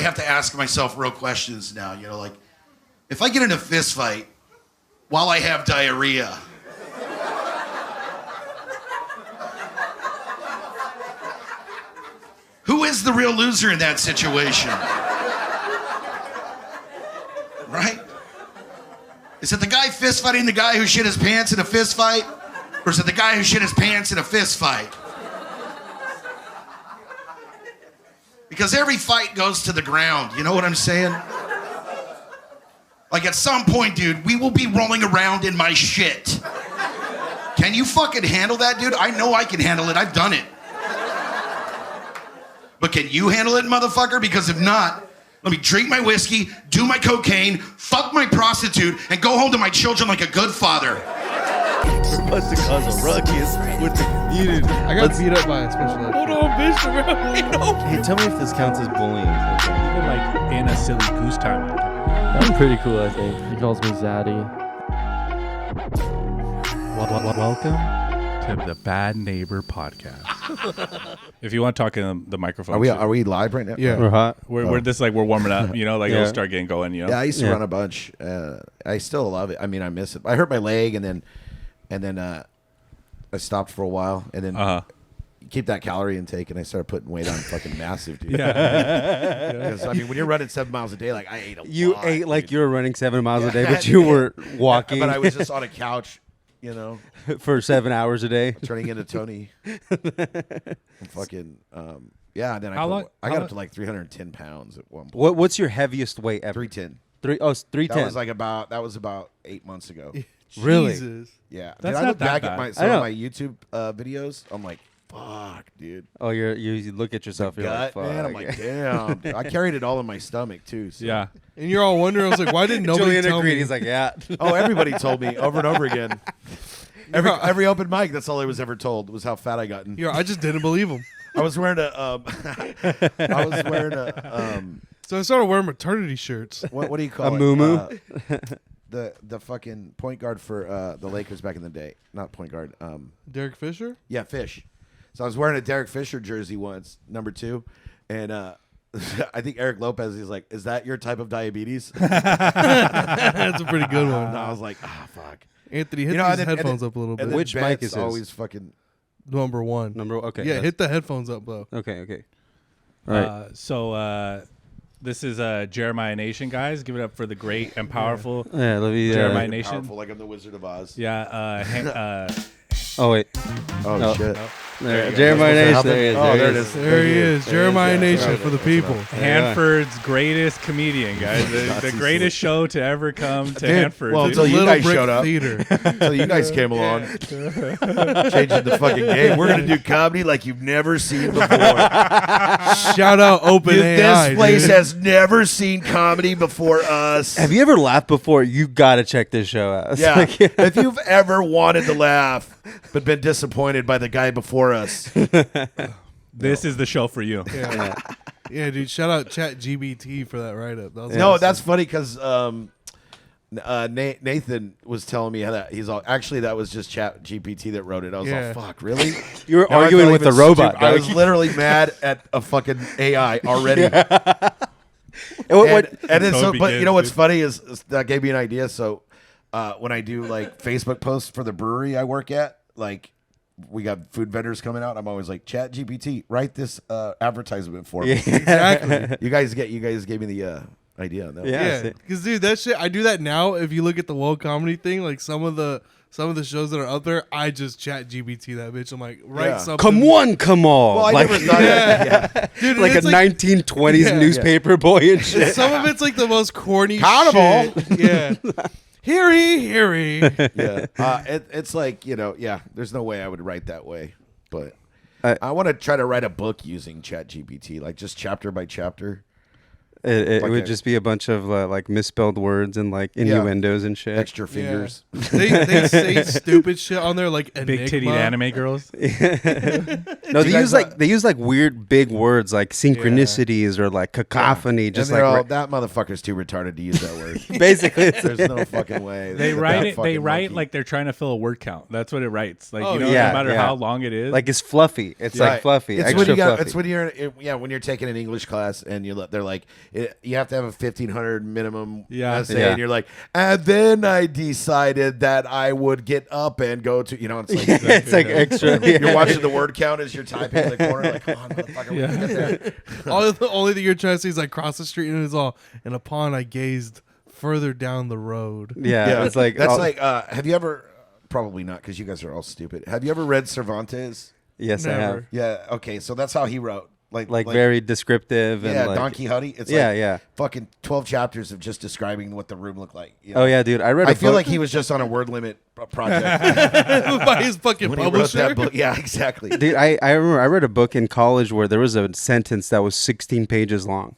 have to ask myself real questions now. You know, like, if I get in a fist fight while I have diarrhea, who is the real loser in that situation? Right? Is it the guy fist fighting the guy who shit his pants in a fist fight? Or is it the guy who shit his pants in a fist fight? Because every fight goes to the ground. You know what I'm saying? Like, at some point, dude, we will be rolling around in my shit. Can you fucking handle that, dude? I know I can handle it. I've done it. But can you handle it, motherfucker? Because if not, let me drink my whiskey, do my cocaine, fuck my prostitute, and go home to my children like a good father. We're about to cause a ruckus with the community. I got beat up by a special ed. Hold on, bitch. Hey, tell me if this counts as bullying. Even like in a silly goose time. I'm pretty cool, I think. He calls me Zaddy. Welcome to the Bad Neighbor Podcast. If you want to talk in the microphone. Are we live right now? Yeah. We're hot. We're just like, we're warming up, you know, like it'll start getting going, you know? Yeah, I used to run a bunch. I still love it. I mean, I miss it. I hurt my leg, and then I stopped for a while, and then keep that calorie intake, and I started putting weight on fucking massive, dude. Yeah. Because, I mean, when you're running 7 miles a day, like, I ate a lot. You ate like dude. you were running 7 miles a day, but you were walking. But I was just on a couch, you know, for 7 hours a day. turning into Tony. I'm fucking, yeah. And then I got up to like 310 pounds at one point. What's your heaviest weight ever? 310. 310. That was about 8 months ago. Really? Jesus. Yeah. That's I not look that back bad. at I some know. of my YouTube videos. I'm like, fuck, dude. Oh, you look at yourself. You're like, Gut, man. I'm fuck. like, damn. Dude. I carried it all in my stomach too. So. Yeah. And you're all wondering, I was like, why didn't nobody Julian tell agreed. me? He's like, yeah. Oh, everybody told me over and over again. Every open mic, that's all I was ever told was how fat I gotten. I just didn't believe him. I was wearing a. So I started wearing maternity shirts. What do you call A it? muumuu? The fucking point guard for the Lakers back in the day. Not point guard. Derek Fisher? Yeah, Fish. So I was wearing a Derek Fisher jersey once, number 2, and I think Eric Lopez. He's like, "Is that your type of diabetes?" That's a pretty good one. And I was like, "Ah, fuck." Anthony, hit You know, these and then- headphones up a little And bit. then Which mic Ben's is this? always fucking. Number one. Okay. Yeah, hit the headphones up, though. Okay. All right. So this is Jeremiah Nation, guys. Give it up for the great and powerful Yeah, let me. Jeremiah Nation. Powerful, like I'm the Wizard of Oz. Yeah. Oh wait. Oh No. shit. There, Jeremiah Nation. There he is. Oh, there it is. There he is. Jeremiah Nation for the people. Hanford's greatest comedian, guys. The greatest show to ever come to Hanford. well, dude. until you Little guys Brick showed up. Theater. Until you guys came along. Changing the fucking game. We're going to do comedy like you've never seen before. Shout out Open AI. This place dude. has never seen comedy before us. Have you ever laughed before? You gotta check this show out. It's Yeah. like- If you've ever wanted to laugh but been disappointed by the guy before us. This is the show for you. Yeah, dude. Shout out ChatGPT for that write-up. That was No, awesome. that's funny because Nathan was telling me how that that was just Chat GPT that wrote it. I was Yeah. like, fuck, really? You were Now I arguing feel with the even robot. stupid. I was dog. literally mad at a fucking AI already. And what- And then So it but you begins, know what's dude. funny is that gave me an idea. So when I do like Facebook posts for the brewery I work at, like we got food vendors coming out, I'm always like, Chat GPT, write this advertisement for me. exactly. You guys gave me the idea on that. Yeah. Yeah, because dude, that shit. I do that now. If you look at the Woke Comedy thing, like some of the shows that are out there, I just ChatGPT that bitch. I'm like, write Yeah. something. Come on, come on. Well, I like never thought of that. Yeah. dude. like a it's 1920s Yeah. newspaper boy and shit. Some of it's like the most corny Countable. shit. Yeah. Heary. Yeah. It's like, yeah, there's no way I would write that way. But I- I want to try to write a book using ChatGPT, like just chapter by chapter. It Like would a- just be a bunch of like misspelled words and like innuendos and shit. Extra fingers. They say stupid shit on there like Enigma. Big titted anime girls. No, they use like weird big words like synchronicities or like cacophony. And Just they're like all, that motherfucker's too retarded to use that word. basically, it's, There's no fucking way. They that write it. They fucking write monkey. like they're trying to fill a word count. That's what it writes. Like Oh, no yeah, matter yeah. how long it is. like it's fluffy. It's Right. like fluffy, It's extra when you got, fluffy. It's when you're when you're taking an English class and they're like, you have to have a 1,500 minimum essay, Yeah. and you're like, and then I decided that I would get up and go to, it's like, It's like extra. you're watching the word count as you're typing in the corner, like, come on, motherfucker, we can get there. The only thing you're trying to see is like cross the street and it's all. And upon I gazed further down the road. Yeah, it's like That's like, have you ever, probably not because you guys are all stupid. Have you ever read Cervantes? yes, I have. Never. Yeah, okay, so that's how he wrote. Like very descriptive and yeah, like Don Quixote. It's Yeah, like yeah. fucking 12 chapters of just describing what the room looked like. Oh yeah, dude. I read. I feel like he was just on a word limit project By his fucking when he wrote publisher. that book. Yeah, exactly. Dude, I remember I read a book in college where there was a sentence that was 16 pages long.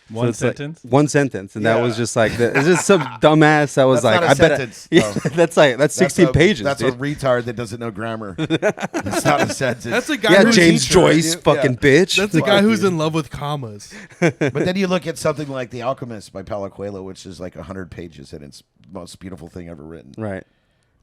One it's like sentence? one sentence, and that Yeah. was just like it's just some dumbass that was That's like, not a I bet. sentence. Yeah, that's 16 pages. That's dude. a retard that doesn't know grammar. It's not a sentence. That's a guy. Yeah, who's James teacher. Joyce, fucking bitch. That's the guy who's in love with commas. But then you look at something like The Alchemist by Paulo Coelho, which is like 100 pages, and it's the most beautiful thing ever written. Right.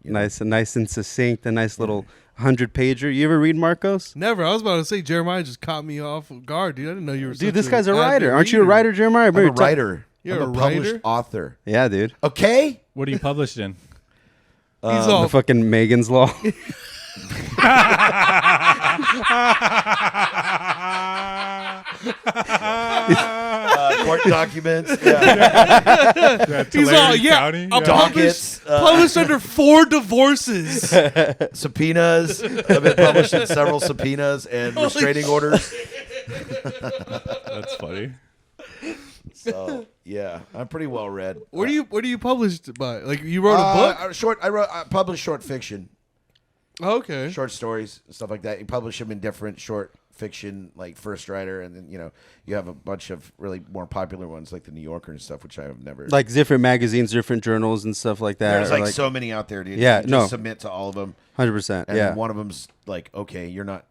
You know? Nice and succinct. A nice little 100-pager. You ever read Marcos? Never. I was about to say Jeremiah just caught me off guard, dude. I didn't know you were. Dude, such this guy's a avid writer. Aren't you a reader. writer, Jeremiah? I'm a writer. You're I'm a published writer? author. Yeah, dude. Okay? What are you published in? He's all. The fucking Megan's Law. Court documents. Yeah. He's all. Yeah. County? I'll Dockets, published under 4 divorces. Subpoenas. I've been published in several subpoenas and restraining orders. That's funny. So yeah, I'm pretty well read. Where do you published by? Like you wrote a book? I published short fiction, Okay. short stories, stuff like that. You publish them in different short fiction, like First Writer, and then you have a bunch of really more popular ones like the New Yorker and stuff, which I have never. Like different magazines, different journals, and stuff like that. There's or like so many out there, dude. Yeah, You just no. submit to all of them, 100%. and Yeah. one of them's like, okay, you're not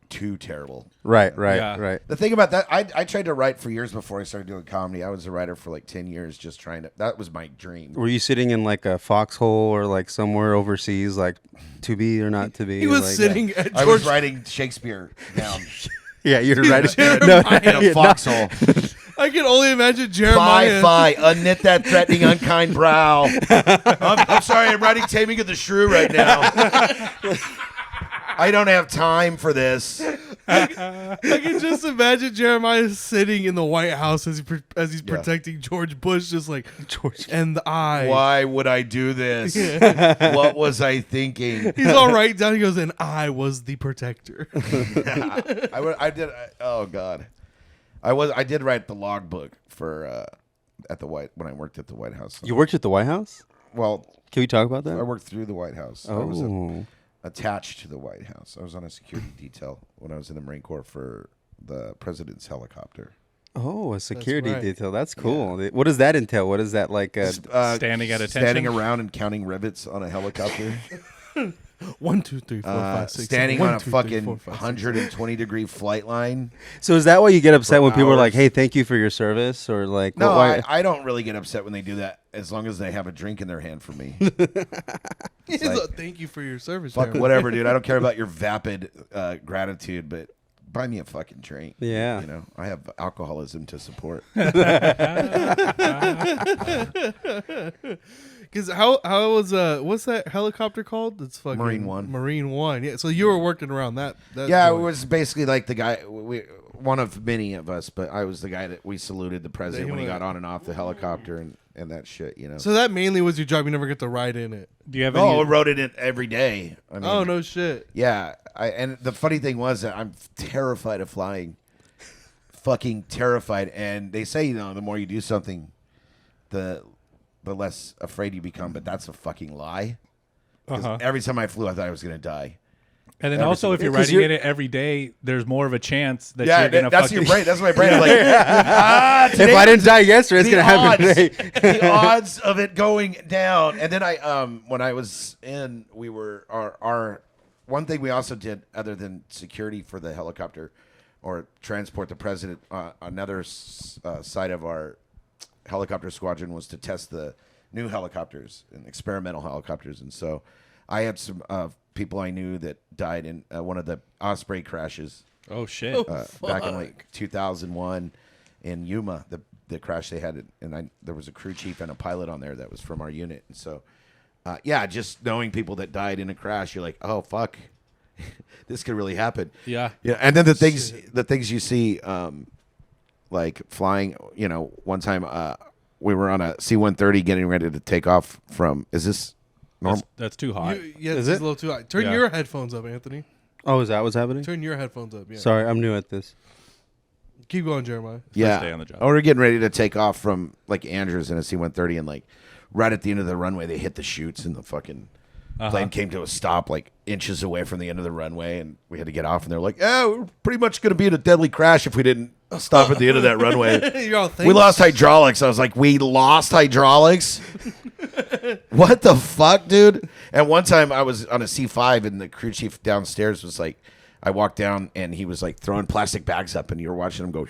too terrible. Right. Yeah. The thing about that, I tried to write for years before I started doing comedy. I was a writer for like 10 years, just trying to. That was my dream. Were you sitting in like a foxhole or like somewhere overseas, like to be or not to be? He was like, sitting at I George. was writing Shakespeare down Yeah, you're right. Jeremiah. in a foxhole. I can only imagine Jeremiah. Fie, unknit that threatening, unkind brow. I'm sorry, I'm writing Taming of the Shrew right now. I don't have time for this. I can just imagine Jeremiah sitting in the White House as he's protecting George Bush, just like George. and the eye. Why would I do this? What was I thinking? He's all right down. He goes, and I was the protector. Oh God, I did write the logbook for when I worked at the White House. You worked at the White House? Well, Can we talk about that? I worked through the White House. I was Oh. attached to the White House. I was on a security detail when I was in the Marine Corps for the president's helicopter. Oh, a security right. detail. That's cool. What does that entail? What is that like? Standing at attention? Standing around and counting rivets on a helicopter. 1, 2, 3, 4, 5, 6. Standing 7. on 1, a 2, 3, fucking 4, 5, 6. 120-degree flight line. So is that why you get upset For when people are like, hours. "Hey, thank you for your service," or like, No, why? I don't really get upset when they do that as long as they have a drink in their hand for me. He's like, like, thank you for your service. Fuck Jeremiah." whatever, dude. I don't care about your vapid gratitude, but buy me a fucking drink. Yeah. I have alcoholism to support. Because how was what's that helicopter called? It's fucking Marine One. Marine One. Yeah. So you were working around that. Yeah, it joint. was basically like the guy. One of many of us, but I was the guy that we saluted the president when he got on and off the helicopter and that shit. So that mainly was your job. You never get to ride in it. Do you have I any? wrote it in every day. I mean, Oh no shit. Yeah, and the funny thing was that I'm terrified of flying, fucking terrified. And they say the more you do something, the less afraid you become. But that's a fucking lie. 'Cause every time I flew, I thought I was gonna die. And then every also, if you're 'cause writing you're- it every day, there's more of a chance that Yeah, you're gonna that's fucking. your brain. That's my brain. I'm like, If I didn't die yesterday, it's the gonna happen odds, today. the odds of it going down. And then when I was in, we were our one thing we also did other than security for the helicopter or transport the president. Another side of our helicopter squadron was to test the new helicopters and experimental helicopters. And so I had some people I knew that died in one of the Osprey crashes Oh shit! back in like 2001 in Yuma, the the crash they had, and there was a crew chief and a pilot on there that was from our unit, and so just knowing people that died in a crash, you're like, oh fuck, this could really happen. Yeah. And then the things you see, like flying. One time we were on a C-130 getting ready to take off from. Is this normal? That's too hot. Is it a little too hot? Turn your headphones up, Anthony. Oh, is that what's happening? Turn your headphones up. Yeah. Sorry, I'm new at this. Keep going, Jeremiah. Yeah. day on the job. Oh, we're getting ready to take off from like Andrews in a C-130, and like right at the end of the runway, they hit the chutes, and the fucking plane came to a stop like inches away from the end of the runway, and we had to get off. And they're like, "Yeah, we're pretty much going to be in a deadly crash if we didn't stop at the end of that runway." You're all We lost hydraulics. I was like, "We lost hydraulics? What the fuck, dude?" And one time I was on a C5, and the crew chief downstairs was like, I walked down, and he was like throwing plastic bags up, and you were watching him go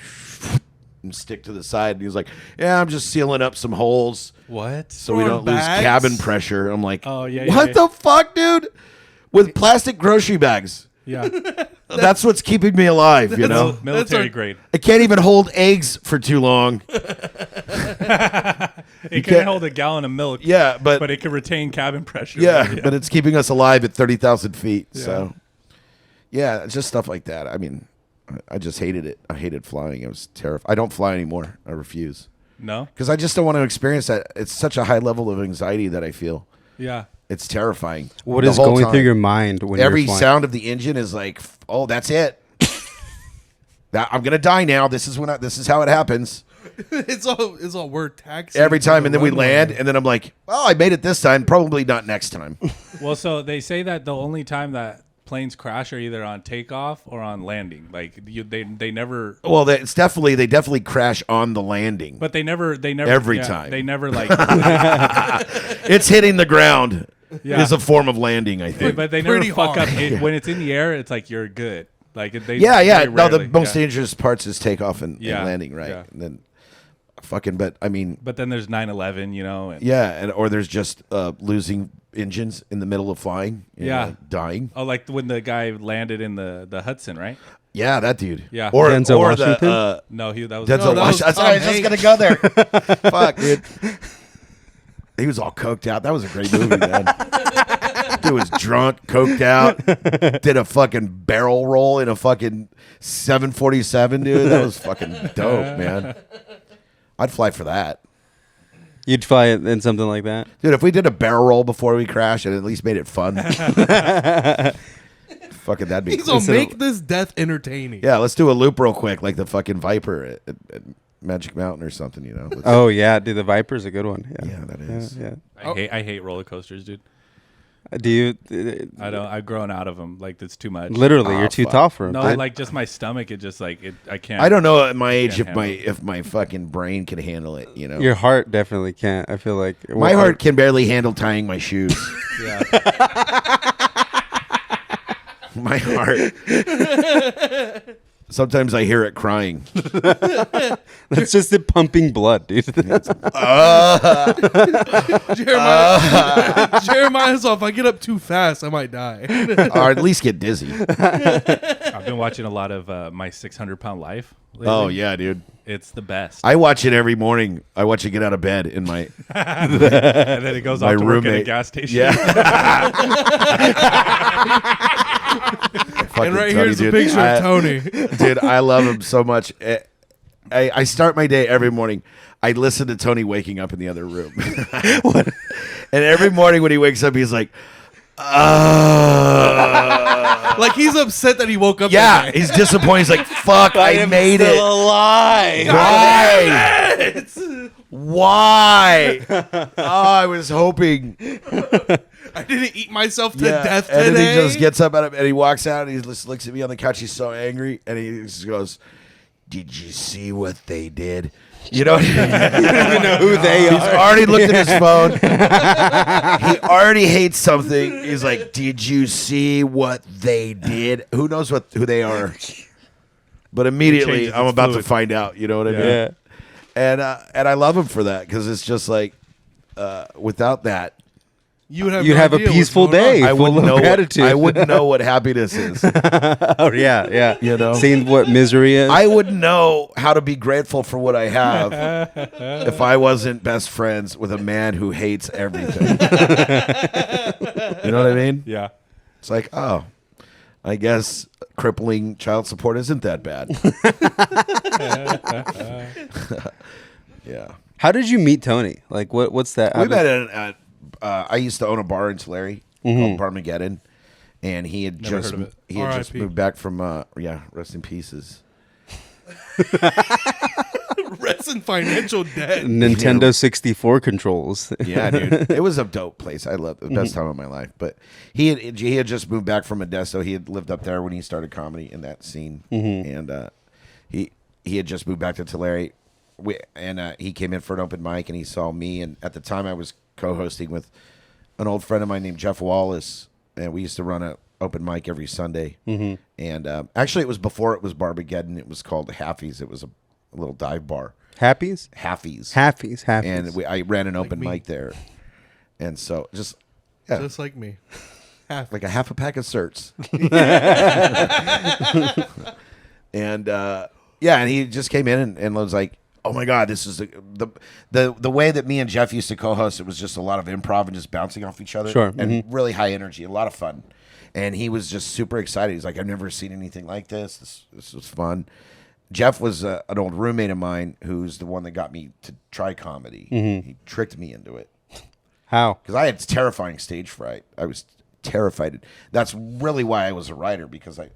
and stick to the side. And he was like, "Yeah, I'm just sealing up some holes What? so we don't lose bags? cabin pressure." I'm like, Oh, yeah, what yeah. the fuck, dude? With plastic grocery bags. Yeah. That's what's keeping me alive, you know? Military grade. I can't even hold eggs for too long. It can't- can hold a gallon of milk. Yeah, but it can retain cabin pressure. yeah, but it's keeping us alive at 30,000 feet. So, yeah, it's just stuff like that. I mean, I just hated it. I hated flying. It was terrifying. I don't fly anymore. I refuse. No? Because I just don't want to experience that. It's such a high level of anxiety that I feel. Yeah. It's terrifying. What The is whole going time. through your mind when Every you're flying? sound of the engine is like, oh, that's it. I'm gonna die now. This is how it happens it's all we're taxing every time, and then we runway. land, and then I'm like, oh, I made it this time. Probably not next time. Well, so they say that the only time that planes crash are either on takeoff or on landing. Like they never. Well, they definitely crash on the landing, But they never Every time. They never like. it's hitting the ground. Yeah. Is a form of landing, I think. But they never Pretty fuck hard. up when it's in the air. It's like you're good. Like they. Yeah. very No, the rarely- most yeah. dangerous parts is takeoff and Yeah, landing, right? yeah. And then, but I mean, But then there's 9/11, and yeah, or there's just losing engines in the middle of flying. Yeah. Dying. Oh, like when the guy landed in the Hudson, right? Yeah, that dude. Yeah. Or Denzel or Washington? the No, that was Denzel that was Washington. Tom I was just Hanks. gonna go there. Fuck, dude. He was all coked out. That was a great movie, man. Dude was drunk, coked out, did a fucking barrel roll in a fucking 747, dude. That was fucking dope, man. I'd fly for that. You'd fly in something like that? Dude, if we did a barrel roll before we crashed, it at least made it fun. Fucking that'd be He's cool. gonna make this death entertaining. Yeah, let's do a loop real quick, like the fucking Viper at Magic Mountain or something, you know? Let's- Oh, yeah. Dude, the Viper's a good one. Yeah, Yeah, that is. Yeah. I hate roller coasters, dude. Do you? I don't. I've grown out of them. Like it's too much. Literally, Oh, you're too fuck. tall for him. No, dude. like just my stomach. It just like it. I can't. I don't know at my age Can't if my fucking brain can handle it, you know? Your heart definitely can't. I feel like My heart can barely handle tying my shoes. Yeah. My heart. Sometimes I hear it crying. That's just it pumping blood, dude. Jeremiah's off. If I get up too fast, I might die. Or at least get dizzy. I've been watching a lot of My 600-Pound Life. lately. Oh, yeah, dude. It's the best. I watch it every morning. I watch it get out of bed in my... And then it goes My off to work at a roommate. gas station. Yeah. And right Fucking here's a dude. picture of Tony. Dude, I love him so much. I start my day every morning. I listen to Tony waking up in the other room. And every morning when he wakes up, he's like, Like he's upset that he woke up. yeah, that day. he's disappointed. He's like, fuck, I made it. alive. Why? Oh, I was hoping. I didn't eat myself to Yeah. death And today. then he just gets up and he walks out and he just looks at me on the couch. He's so angry. And he just goes, did you see what they did? You know, you don't even know who they are. He's already looked at his phone. He already hates something. He's like, did you see what they did? Who knows who they are? But immediately changes I'm its about to fluid. find out. You know what I mean? Yeah. And I love him for that because it's just like without that, You would you'd have a idea what's peaceful going on. day I full wouldn't of know. gratitude. I wouldn't know what happiness is. Oh yeah. You know? Seeing what misery is. I wouldn't know how to be grateful for what I have if I wasn't best friends with a man who hates everything. You know what I mean? Yeah. It's like, oh, I guess crippling child support isn't that bad. Yeah. How did you meet Tony? Like, what's that? We met at I used to own a bar in Tulare called Barmageddon, and he had Never just heard of it. he had just R.I.P.. moved back from rest in pieces. Rest in financial debt. Nintendo 64 controls. Yeah, dude, it was a dope place. I loved it. The best time of my life. But he had just moved back from Modesto. He had lived up there when he started comedy in that scene, and he had just moved back to Tulare. He came in for an open mic, and he saw me. And at the time, I was co-hosting with an old friend of mine named Jeff Wallace, and we used to run an open mic every Sunday. And actually, it was before it was Barmageddon. It was called Halfies. It was a little dive bar. Happies? Halfies. Halfies. And I ran an open me. mic there, and so just Just like me. like a half a pack of certs. And and he just came in and was like, "Oh my God, this is the way that me and Jeff used to co-host. It was just a lot of improv and just bouncing off each other, Sure. and really high energy, a lot of fun." And he was just super excited. He's like, "I've never seen anything like this. This was fun." Jeff was an old roommate of mine who's the one that got me to try comedy. He tricked me into it. How? Because I had terrifying stage fright. I was terrified. That's really why I was a writer, because I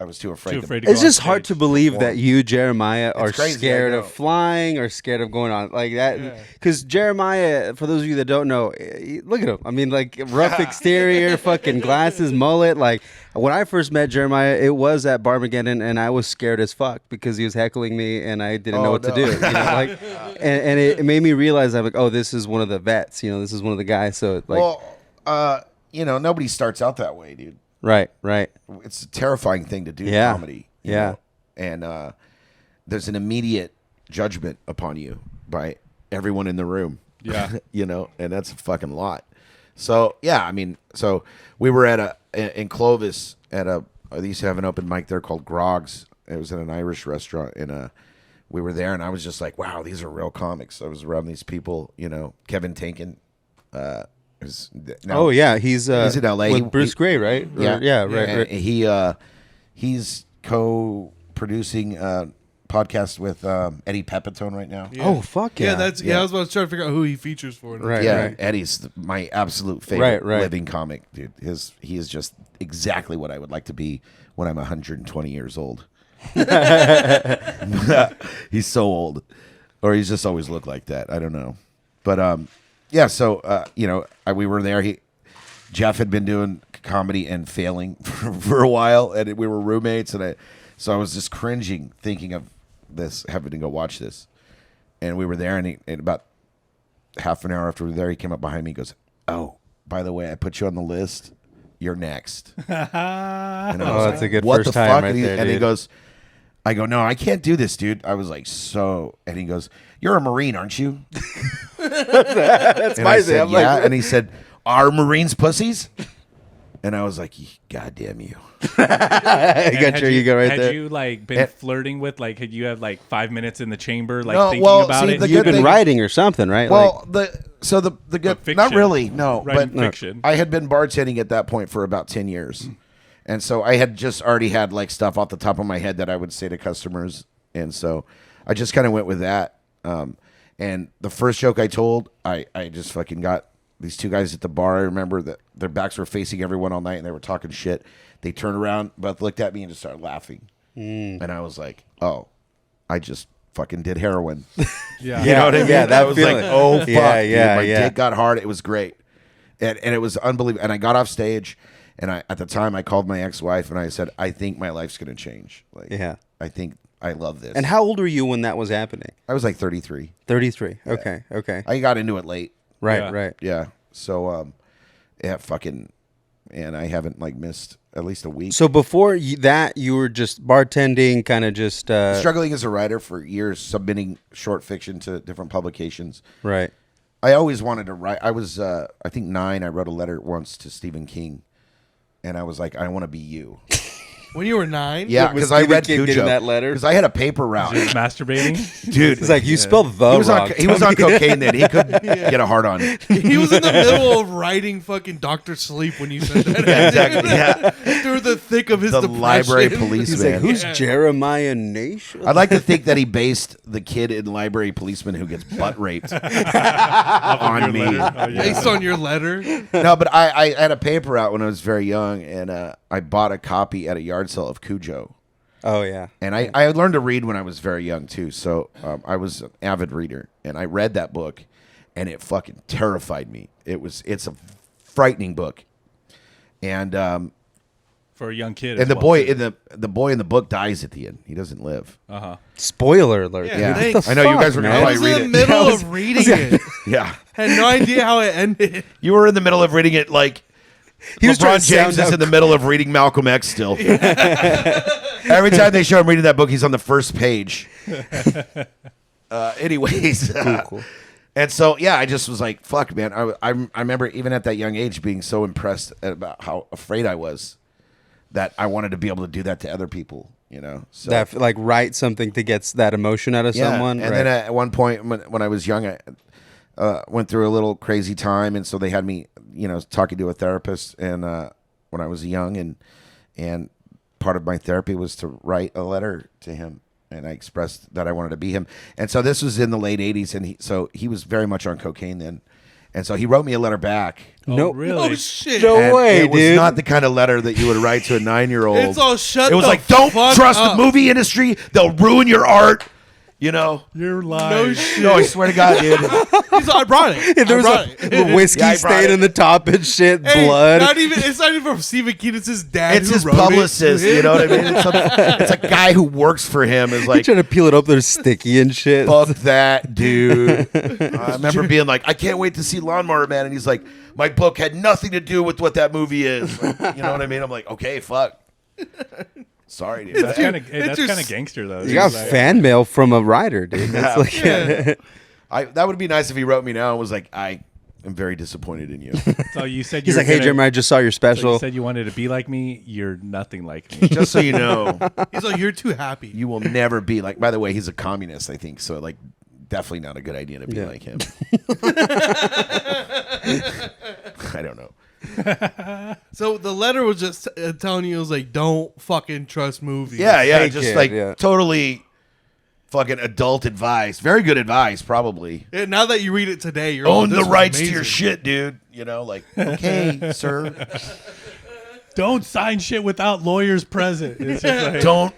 was too afraid. Too afraid to go It's on just hard stage. to believe that you, Jeremiah, are crazy, scared I of know. flying or scared of going on like that. Because Jeremiah, for those of you that don't know, look at him. I mean, like rough exterior, fucking glasses, mullet. Like when I first met Jeremiah, it was at Barmageddon, and I was scared as fuck because he was heckling me, and I didn't know what to do. You know, like, and it made me realize I'm like, oh, this is one of the vets. You know, this is one of the guys. So like, nobody starts out that way, dude. right. It's a terrifying thing to do in Yeah. comedy. you Yeah. know? And there's an immediate judgment upon you by everyone in the room. Yeah. And that's a fucking lot. So yeah, I mean, so we were in Clovis they used to have an open mic there called Grog's. It was at an Irish restaurant, and we were there, and I was just like, wow, these are real comics. I was around these people, Kevin Tankin. Is now, He's in LA. with Bruce Gray, right? Right. And he's co-producing a podcast with Eddie Pepitone right now. Yeah. Oh fuck yeah! I was about to try to figure out who he features for. Right. Yeah, Eddie's my absolute favorite Right. living comic, dude. He is just exactly what I would like to be when I'm 120 years old. He's so old, or he's just always looked like that. I don't know, but So we were there. Jeff had been doing comedy and failing for a while, and we were roommates, and I was just cringing thinking of this, having to go watch this, and we were there, and about half an hour after we were there, he came up behind me and goes, "Oh, by the way, I put you on the list. You're next." And I was that's a good "What first the time fuck?" right And he, there, and he dude. goes, I go, "No, I can't do this, dude." I was like, "So," and he goes, "You're a Marine, aren't you?" That's And I said, "Yeah," and he said, "Are Marines pussies?" And I was like, "God damn you!" I got your ego right there. Had you been flirting with had you had 5 minutes in the chamber thinking well, about see, it? the You've good been thing- writing or something, right? Well, the good, fiction. not really, no, Writing but fiction. I had been bartending at that point for about 10 years, and so I had just already had stuff off the top of my head that I would say to customers, and so I just kind of went with that. And the first joke I told, I just fucking got these two guys at the bar. I remember that their backs were facing everyone all night, and they were talking shit. They turned around, both looked at me, and just started laughing. And I was like, "Oh, I just fucking did heroin." Yeah. You know what I mean? Yeah, that I was feeling. like, "Oh fuck, Yeah, dude, yeah, my yeah. dick got hard. It was great, and it was unbelievable." And I got off stage, and at the time I called my ex-wife, and I said, "I think my life's gonna change. Yeah. I think I love this." And how old were you when that was happening? I was 33. 33. Okay. I got into it late. Right. Yeah. So and I haven't missed at least a week. So before that, you were just bartending, kind of just Struggling as a writer for years, submitting short fiction to different publications. right. I always wanted to write. I was, I think 9. I wrote a letter once to Stephen King, and I was like, I want to be you. When you were 9? Yeah, because I Stephen read King Cujo. getting that letter? Because I had a paper route. Just masturbating. Dude, It's like you spelled the he was wrong. he was on cocaine then. He couldn't get a hard on. He was in the middle of writing fucking Dr. Sleep when you said that. Yeah, exactly. Yeah. Through the thick of his The depression. library He's policeman. like, who's Yeah. Jeremiah Nation? I'd like to think that he based the kid in library policeman who gets butt raped on me. Based on your letter. No, but I had a paper out when I was very young, and I bought a copy at a yard sale of Cujo. Oh yeah. And I learned to read when I was very young too, so I was an avid reader, and I read that book, and it fucking terrified me. It's a frightening book, and For a young kid. the boy in the book dies at the end. He doesn't live. Spoiler alert. Yeah, dude. thanks. I know you guys were man? gonna I was probably in read the it. middle of reading it. Yeah, Had no idea how it ended. you were in the middle of reading it like. He was trying LeBron to sound James is out in the middle of reading Malcolm X still. Every time they show him reading that book, he's on the first page. Anyways. Cool. And so, yeah, I just was like, fuck, man. I remember even at that young age being so impressed about how afraid I was that I wanted to be able to do that to other people, you know? So, That like write something to get that emotion out of yeah. someone. And right. then at one point when I was young, I went through a little crazy time. And so they had me, talking to a therapist and when I was young and part of my therapy was to write a letter to him. And I expressed that I wanted to be him. And so this was in the late 80s. And he was very much on cocaine then. And so he wrote me a letter back. No, really? Oh, shit. No And way, it was dude. not the kind of letter that you would write to a 9-year-old. It's all shut It was the like, don't fuck trust up. the movie industry. They'll ruin your art. You're lying. No shit. No, I swear to God, dude. He's all, I brought it. There was I brought a whiskey Yeah, I brought stain it. in the top and shit, Hey, blood. It's not even from Stephen King. It's his dad. It's who his wrote publicist. It. You know what I mean? It's a guy who works for him. Is You're like, trying to peel it up, they're sticky and shit. fuck that, dude. I remember being like, I can't wait to see Lawnmower Man. And he's like, my book had nothing to do with what that movie is. Like, you know what I mean? I'm like, okay, fuck. Sorry, dude. That's kind of just- gangster though. You got Like, fan mail from a writer, dude. That's like, That would be nice if he wrote me now and was like, I am very disappointed in you. So you said he's you were like, hey, gonna- Jeremiah, I just saw your So special. you said you wanted to be like me. You're nothing like me. Just so you know, He's like, you're too happy. you will never be like. By the way, he's a communist, I think. So like, definitely not a good idea to be Yeah. like him. I don't know. So the letter was just telling you, it was like, don't fucking trust movies. Yeah, Fake just it, like yeah. totally fucking adult advice. Very good advice, probably. Yeah, now that you read it today, you're Own this the was rights to amazing. your shit, dude. Like, okay, sir. Don't sign shit without lawyers present. It's just like, Don't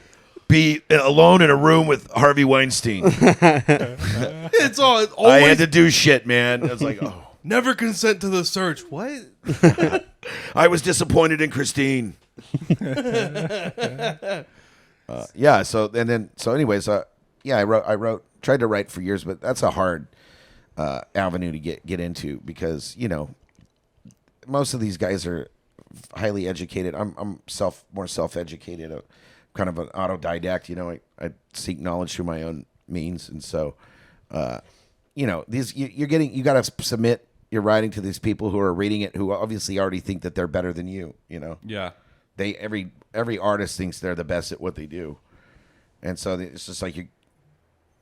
be alone in a room with Harvey Weinstein. It's all it's I always had to do shit, man. I was like, oh. never consent to the search. What? I was disappointed in Christine. Yeah. So anyways, yeah. I tried to write for years, but that's a hard avenue to get into because most of these guys are highly educated. I'm more self-educated, kind of an autodidact. I seek knowledge through my own means, and so you got to submit your writing to these people who are reading it, who obviously already think that they're better than you. yeah. They every artist thinks they're the best at what they do, and so it's just like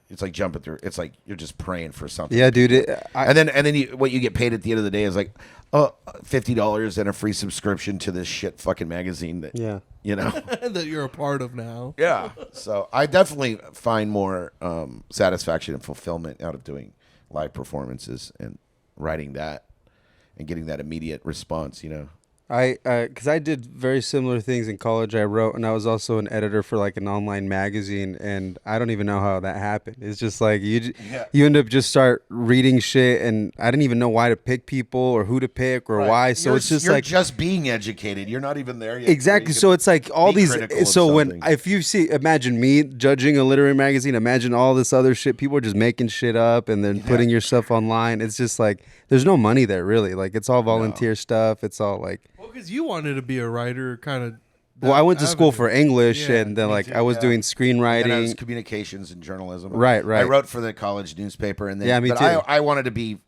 it's like jumping through. It's like you're just praying for something. yeah, dude. And then what you get paid at the end of the day is like, $50 and a free subscription to this shit fucking magazine that Yeah. That you're a part of now. Yeah. So I definitely find more satisfaction and fulfillment out of doing live performances and writing that and getting that immediate response. Because I did very similar things in college. I wrote, and I was also an editor for like an online magazine, and I don't even know how that happened. It's just like you end up just start reading shit, and I didn't even know why to pick people or who to pick or why. So it's just you're like just being educated. You're not even there yet. exactly. So it's like all be these. critical of So something. if you imagine me judging a literary magazine, imagine all this other shit. People are just making shit up and then putting your stuff online. It's just like there's no money there really. Like it's all volunteer stuff. It's all like. Well, because you wanted to be a writer, kind of. Well, I went to school for English, Yeah, and then me like too, I was doing And I was screenwriting. communications and journalism. Right. I wrote for the college newspaper, and then Yeah, me but too. I wanted to be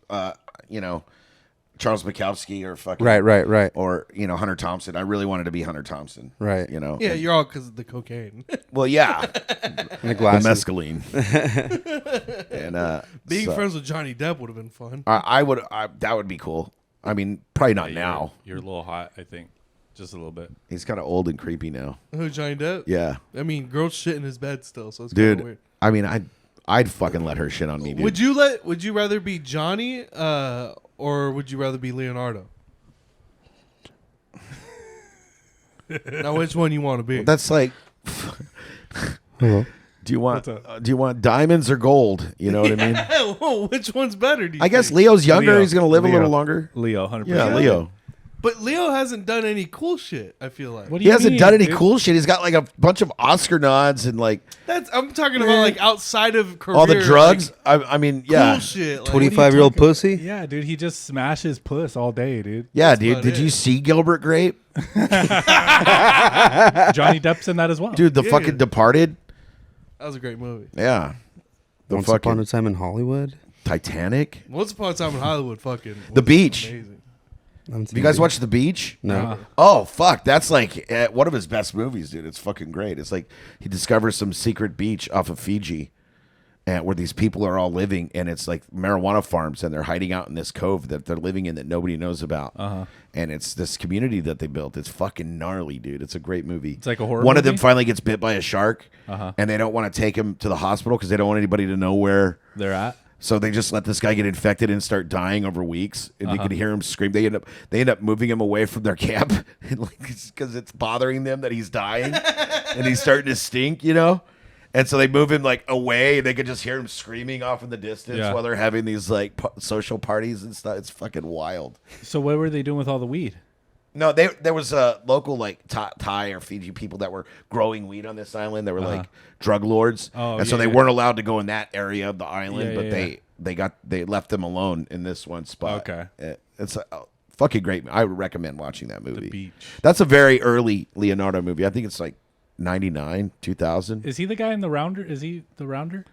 Charles Bukowski or fucking Right. or Hunter Thompson. I really wanted to be Hunter Thompson. Right. Yeah, you're all because of the cocaine. Well, yeah, And the the glasses. mescaline. And Being so friends with Johnny Depp would have been fun. that would be cool. I mean, probably not now. You're a little hot, I think. Just a little bit. He's kind of old and creepy now. Who, Johnny Depp? Yeah, I mean, girls shit in his bed still, so it's kind of dude. weird. I mean, I'd fucking let her shit on me, dude. Would you rather be Johnny or would you rather be Leonardo? Now, which one you want to be? That's like. Hello. Do you want diamonds or gold? You know what I mean? Whoa, which one's better? Do you I guess think? Leo's younger. Leo. He's gonna live a Leo. little longer. Leo, 100%. Yeah, Leo. But Leo hasn't done any cool shit. I feel like What do He you hasn't mean, done any dude? cool shit. He's got like a bunch of Oscar nods and like I'm talking about like outside of career, all the drugs. like, I mean, cool yeah, shit. Like, 25-year-old pussy? Yeah, dude, he just smashes puss all day, dude. yeah, dude. about Did you it. see Gilbert Grape, Johnny Depp's in that as well. dude? The Yeah. fucking Departed. That was a great movie. Yeah, the Once fucking upon a time in Hollywood? Titanic. Once Upon a Time in Hollywood, fucking The was Beach. Amazing. Have you guys watched The Beach? No. Oh fuck, that's like one of his best movies, dude. It's fucking great. It's like he discovers some secret beach off of Fiji, and where these people are all living, and it's like marijuana farms, and they're hiding out in this cove that they're living in that nobody knows about. And it's this community that they built. It's fucking gnarly, dude. It's a great movie. It's like a horror One of them movie? finally gets bit by a shark, and they don't want to take him to the hospital because they don't want anybody to know where. They're at. So they just let this guy get infected and start dying over weeks, and you could hear him scream. They end up moving him away from their camp, because it's bothering them that he's dying, and he's starting to stink, And so they move him like away. They could just hear him screaming off in the distance while they're having these like social parties and stuff. It's fucking wild. So what were they doing with all the weed? No, there was a local like Thai or Fiji people that were growing weed on this island. They were like drug lords, Oh, and so yeah, they yeah. weren't allowed to go in that area of the island. Yeah, but yeah, they left them alone in this one spot. Okay. It's a fucking great. I would recommend watching that movie. Beach. That's a very early Leonardo movie. I think it's like 99, 2000. Is he the guy in the Rounder? Is he the Rounder?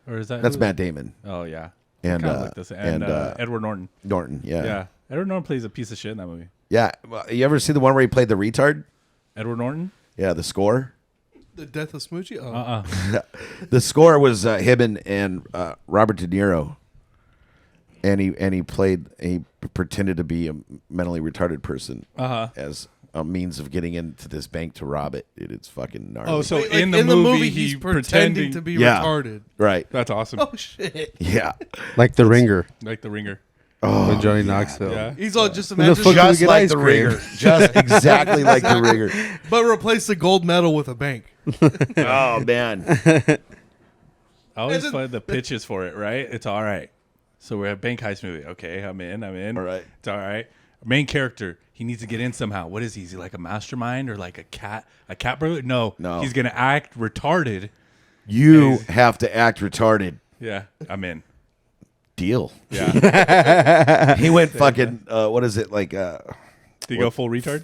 Or is that That's who? Matt Damon Oh yeah. and Kinda like this. And Edward Norton. Norton. Yeah. Yeah. Edward Norton plays a piece of shit in that movie. Yeah. Well, you ever see the one where he played the retard? Edward Norton? Yeah, the score. The Death of Smoochie. Oh. The score was him and Robert De Niro, and he pretended to be a mentally retarded person as a means of getting into this bank to rob it. Dude, it's fucking gnarly. Oh, so Like, in the movie he's he pretending to be Yeah. retarded. right? That's awesome. Oh shit! Yeah, Like The Ringer Like the Ringer. with Johnny Knoxville. Yeah. He's all just the imagine, fuck do we just get like ice the cream? Ringer, just exactly like the Ringer. but replace the gold medal with a bank. Oh man, I always Imagine- find the pitches for it, right? It's all right. So we're at bank heist movie. Okay, I'm in. All right. It's all right. Main character, he needs to get in somehow. What is he? Is he like a mastermind or like a cat burglar? No. No. He's gonna act retarded. you have to act retarded. Yeah, I'm in. Deal. Yeah. He went fucking. What is it like? Do you go full retard?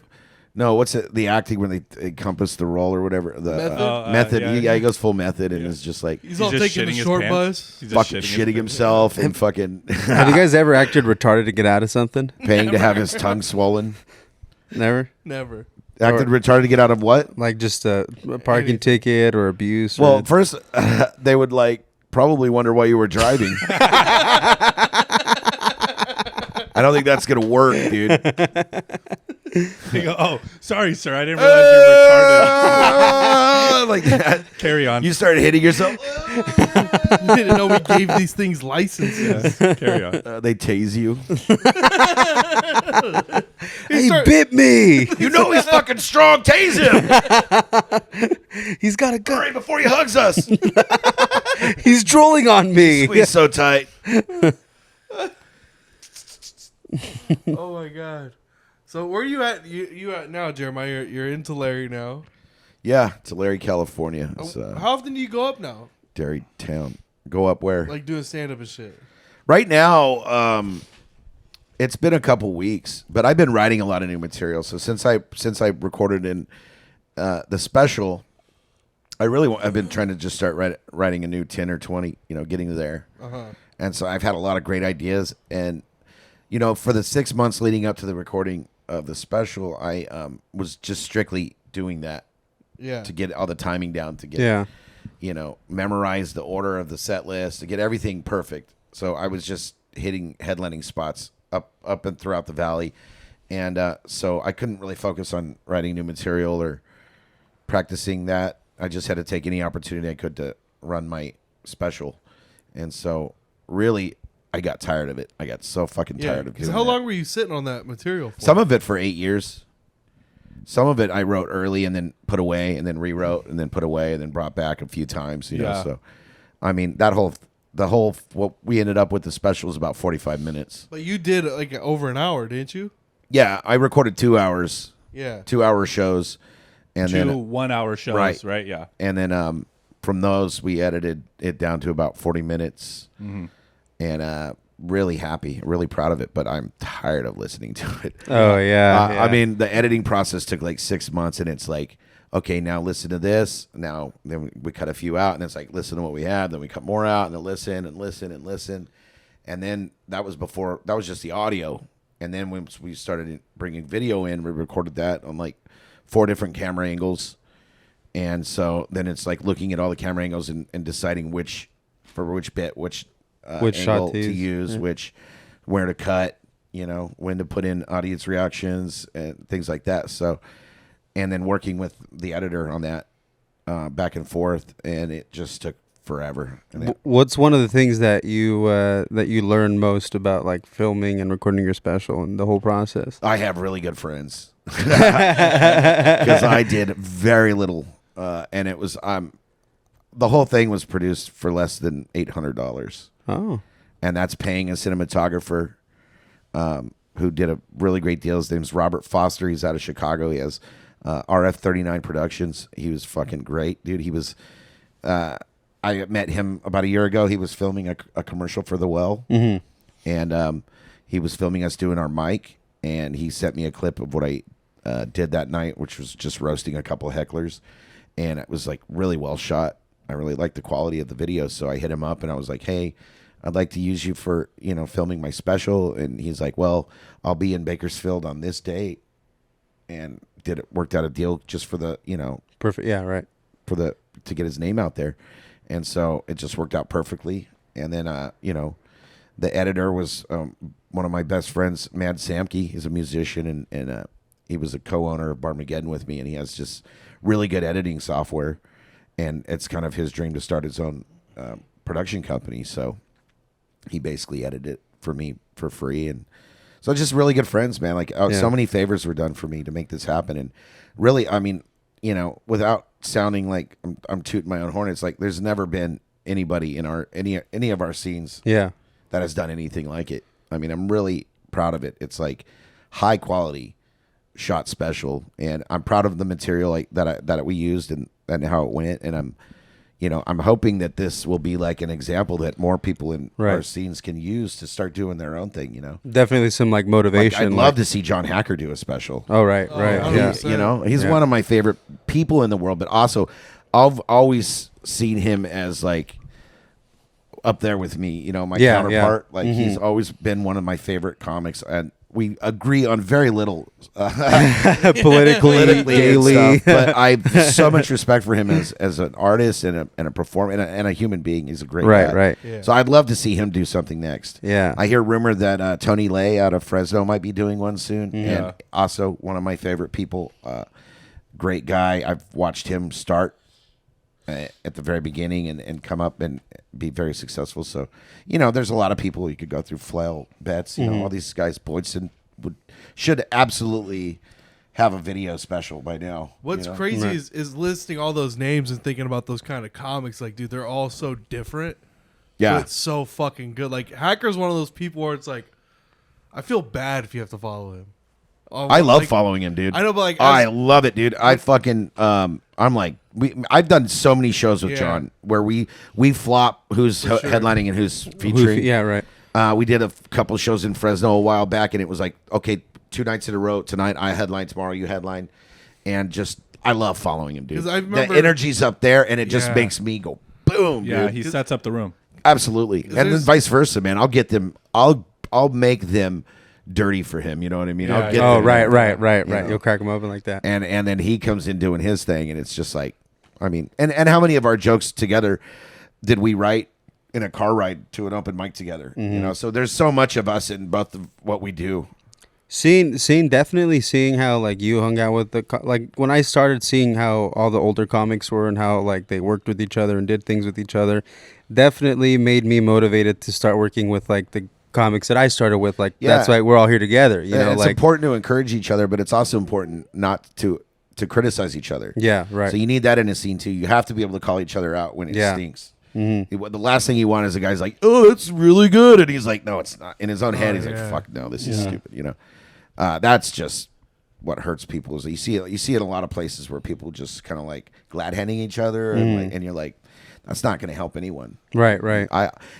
No, what's it? The acting when they encompass the role or whatever. The Method? method. Yeah. He goes full method and is just like He's all just taking the shitting his short pants. bus. He's just fucking his shitting pants. himself and fucking Have you guys ever acted retarded to get out of something? paying to have his tongue swollen. Never? Never. Acted retarded to get out of what? Like just a parking ticket or abuse? Well, or first they would like probably wonder why you were driving. I don't think that's gonna work, dude. They go, oh, sorry, sir. I didn't realize you were retarded. Like that. Carry on. You started hitting yourself. You didn't know we gave these things licenses. Yeah, carry on. They tase you. he bit me. You know he's fucking strong. Tase him. He's got a gun. Hurry before he hugs us. He's drooling on me. Squeeze so tight. Oh my god. So where are you at? You at now, Jeremiah? You're into Larry now. Yeah, it's Larry, California. It's How often do you go up now? Dairy Town. Go up where? Like doing stand up and shit. Right now, it's been a couple weeks, but I've been writing a lot of new material. So since I recorded in the special, I've been trying to just start writing a new 10 or 20. Getting there. And so I've had a lot of great ideas, and you know, for the 6 months leading up to the recording of the special, I was just strictly doing that to get all the timing down, to get, you know, memorize the order of the set list, to get everything perfect. So I was just hitting headlining spots up and throughout the valley. And so I couldn't really focus on writing new material or practicing that. I just had to take any opportunity I could to run my special. And so really, I got tired of it. I got so fucking tired of doing How that. long were you sitting on that material for? Some of it for 8 years. Some of it I wrote early and then put away and then rewrote and then put away and then brought back a few times. You know, so I mean what we ended up with the special was about 45 minutes. But you did like over an hour, didn't you? Yeah, I recorded 2 hours. Yeah. 2 hour shows, and Two then 1 hour shows, right? Yeah. And then from those we edited it down to about 40 minutes, and really happy, really proud of it. But I'm tired of listening to it. Oh yeah. I mean, the editing process took like 6 months, and it's like, okay, now listen to this. Now then we cut a few out, and it's like, listen to what we have. Then we cut more out, and then listen and listen and listen, and then that was just the audio. And then when we started bringing video in, we recorded that on like 4 different camera angles. And so then it's like looking at all the camera angles and deciding which bit, which shot angle to to use. use, where to cut, you know, when to put in audience reactions and things like that. So, and then working with the editor on that back and forth, and it just took forever. And What's one of the things that you learned most about like filming and recording your special and the whole process? I have really good friends because I did very little, and it was the whole thing was produced for less than $800. Oh, and that's paying a cinematographer who did a really great deal. His name's Robert Foster. He's out of Chicago. He has RF39 Productions. He was fucking great, dude. He was. I met him about a year ago. He was filming a commercial for The Well, and he was filming us doing our mic, and he sent me a clip of what I did that night, which was just roasting a couple of hecklers, and it was like really well shot. I really liked the quality of the video, so I hit him up and I was like, "Hey, I'd like to use you for, you know, filming my special." And he's like, "Well, I'll be in Bakersfield on this date," and worked out a deal just for the, you know, perfect. Yeah, right. To get his name out there. And so it just worked out perfectly. And then, you know, the editor was one of my best friends, Mad Samke. He's a musician, and he was a co-owner of Barmageddon with me, and he has just really good editing software. And it's kind of his dream to start his own production company. So he basically edited it for me for free. And so just really good friends, man. Like so many favors were done for me to make this happen. And really, I mean, you know, without sounding like I'm tooting my own horn, it's like there's never been anybody in any of our scenes that has done anything like it. I mean, I'm really proud of it. It's like high quality shot special, and I'm proud of the material like that we used and how it went. And I'm hoping that this will be like an example that more people in our scenes can use to start doing their own thing. You know, definitely some like motivation. I'd love to see John Hacker do a special. Oh right. Yeah. You know, he's one of my favorite people in the world, but also I've always seen him as like up there with me. You know, my counterpart. Like he's always been one of my favorite comics, and we agree on very little politically daily, and stuff, but I have so much respect for him as an artist and a performer and a human being. He's a great guy. Right. Yeah. So I'd love to see him do something next. Yeah, I hear rumor that Tony Lay out of Fresno might be doing one soon, and also one of my favorite people. Great guy. I've watched him start at the very beginning and come up and be very successful. So, you know, there's a lot of people you could go through. Flail, Betts, you know, all these guys. Boydson should absolutely have a video special by now. What's crazy is listing all those names and thinking about those kind of comics. Like, dude, they're all so different. Yeah. But it's so fucking good. Like, Hacker's one of those people where it's like, I feel bad if you have to follow him. I love following him, dude. I know, but like, I love it, dude. I fucking I'm like I've done so many shows with John where we flop who's headlining and who's featuring. We did a couple shows in Fresno a while back, and it was like, okay, 2 nights in a row. Tonight I headline, tomorrow you headline, and just I love following him, dude. I remember, the energy's up there, and it just makes me go boom. Yeah, dude. he sets up the room. Absolutely, and then vice versa, man. I'll get them. I'll make them dirty for him. You know what I mean? Yeah, I'll get Oh, there. right. know. You'll crack them open like that. And then he comes in doing his thing, and it's just like, I mean, and how many of our jokes together did we write in a car ride to an open mic together? You know, so there's so much of us in both of what we do. Definitely seeing how like you hung out with like when I started seeing how all the older comics were and how like they worked with each other and did things with each other, definitely made me motivated to start working with like the comics that I started with. Like that's why we're all here together. You know, it's like important to encourage each other, but it's also important not to criticize each other. yeah, right. So you need that in a scene too. You have to be able to call each other out when it stinks. The last thing you want is a guy's like, "Oh, it's really good," and he's like, "No, it's not." In his own head, he's like, "Fuck no, this is stupid." You know, that's just what hurts people. Is you see it in a lot of places where people just kind of like glad handing each other, and you're like, that's not going to help anyone. Right.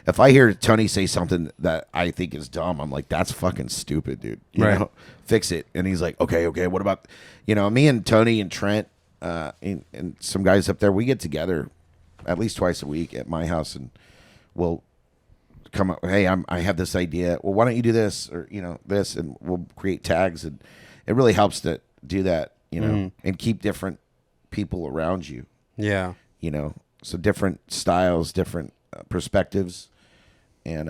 If I hear Tony say something that I think is dumb, I'm like, that's fucking stupid, dude. You know? Fix it. And he's like, okay, what about, me and Tony and Trent and some guys up there, we get together at least twice a week at my house, and we'll come up, hey, I have this idea. Well, why don't you do this or, this, and we'll create tags. And it really helps to do that, and keep different people around you. Yeah. So different styles, different perspectives, and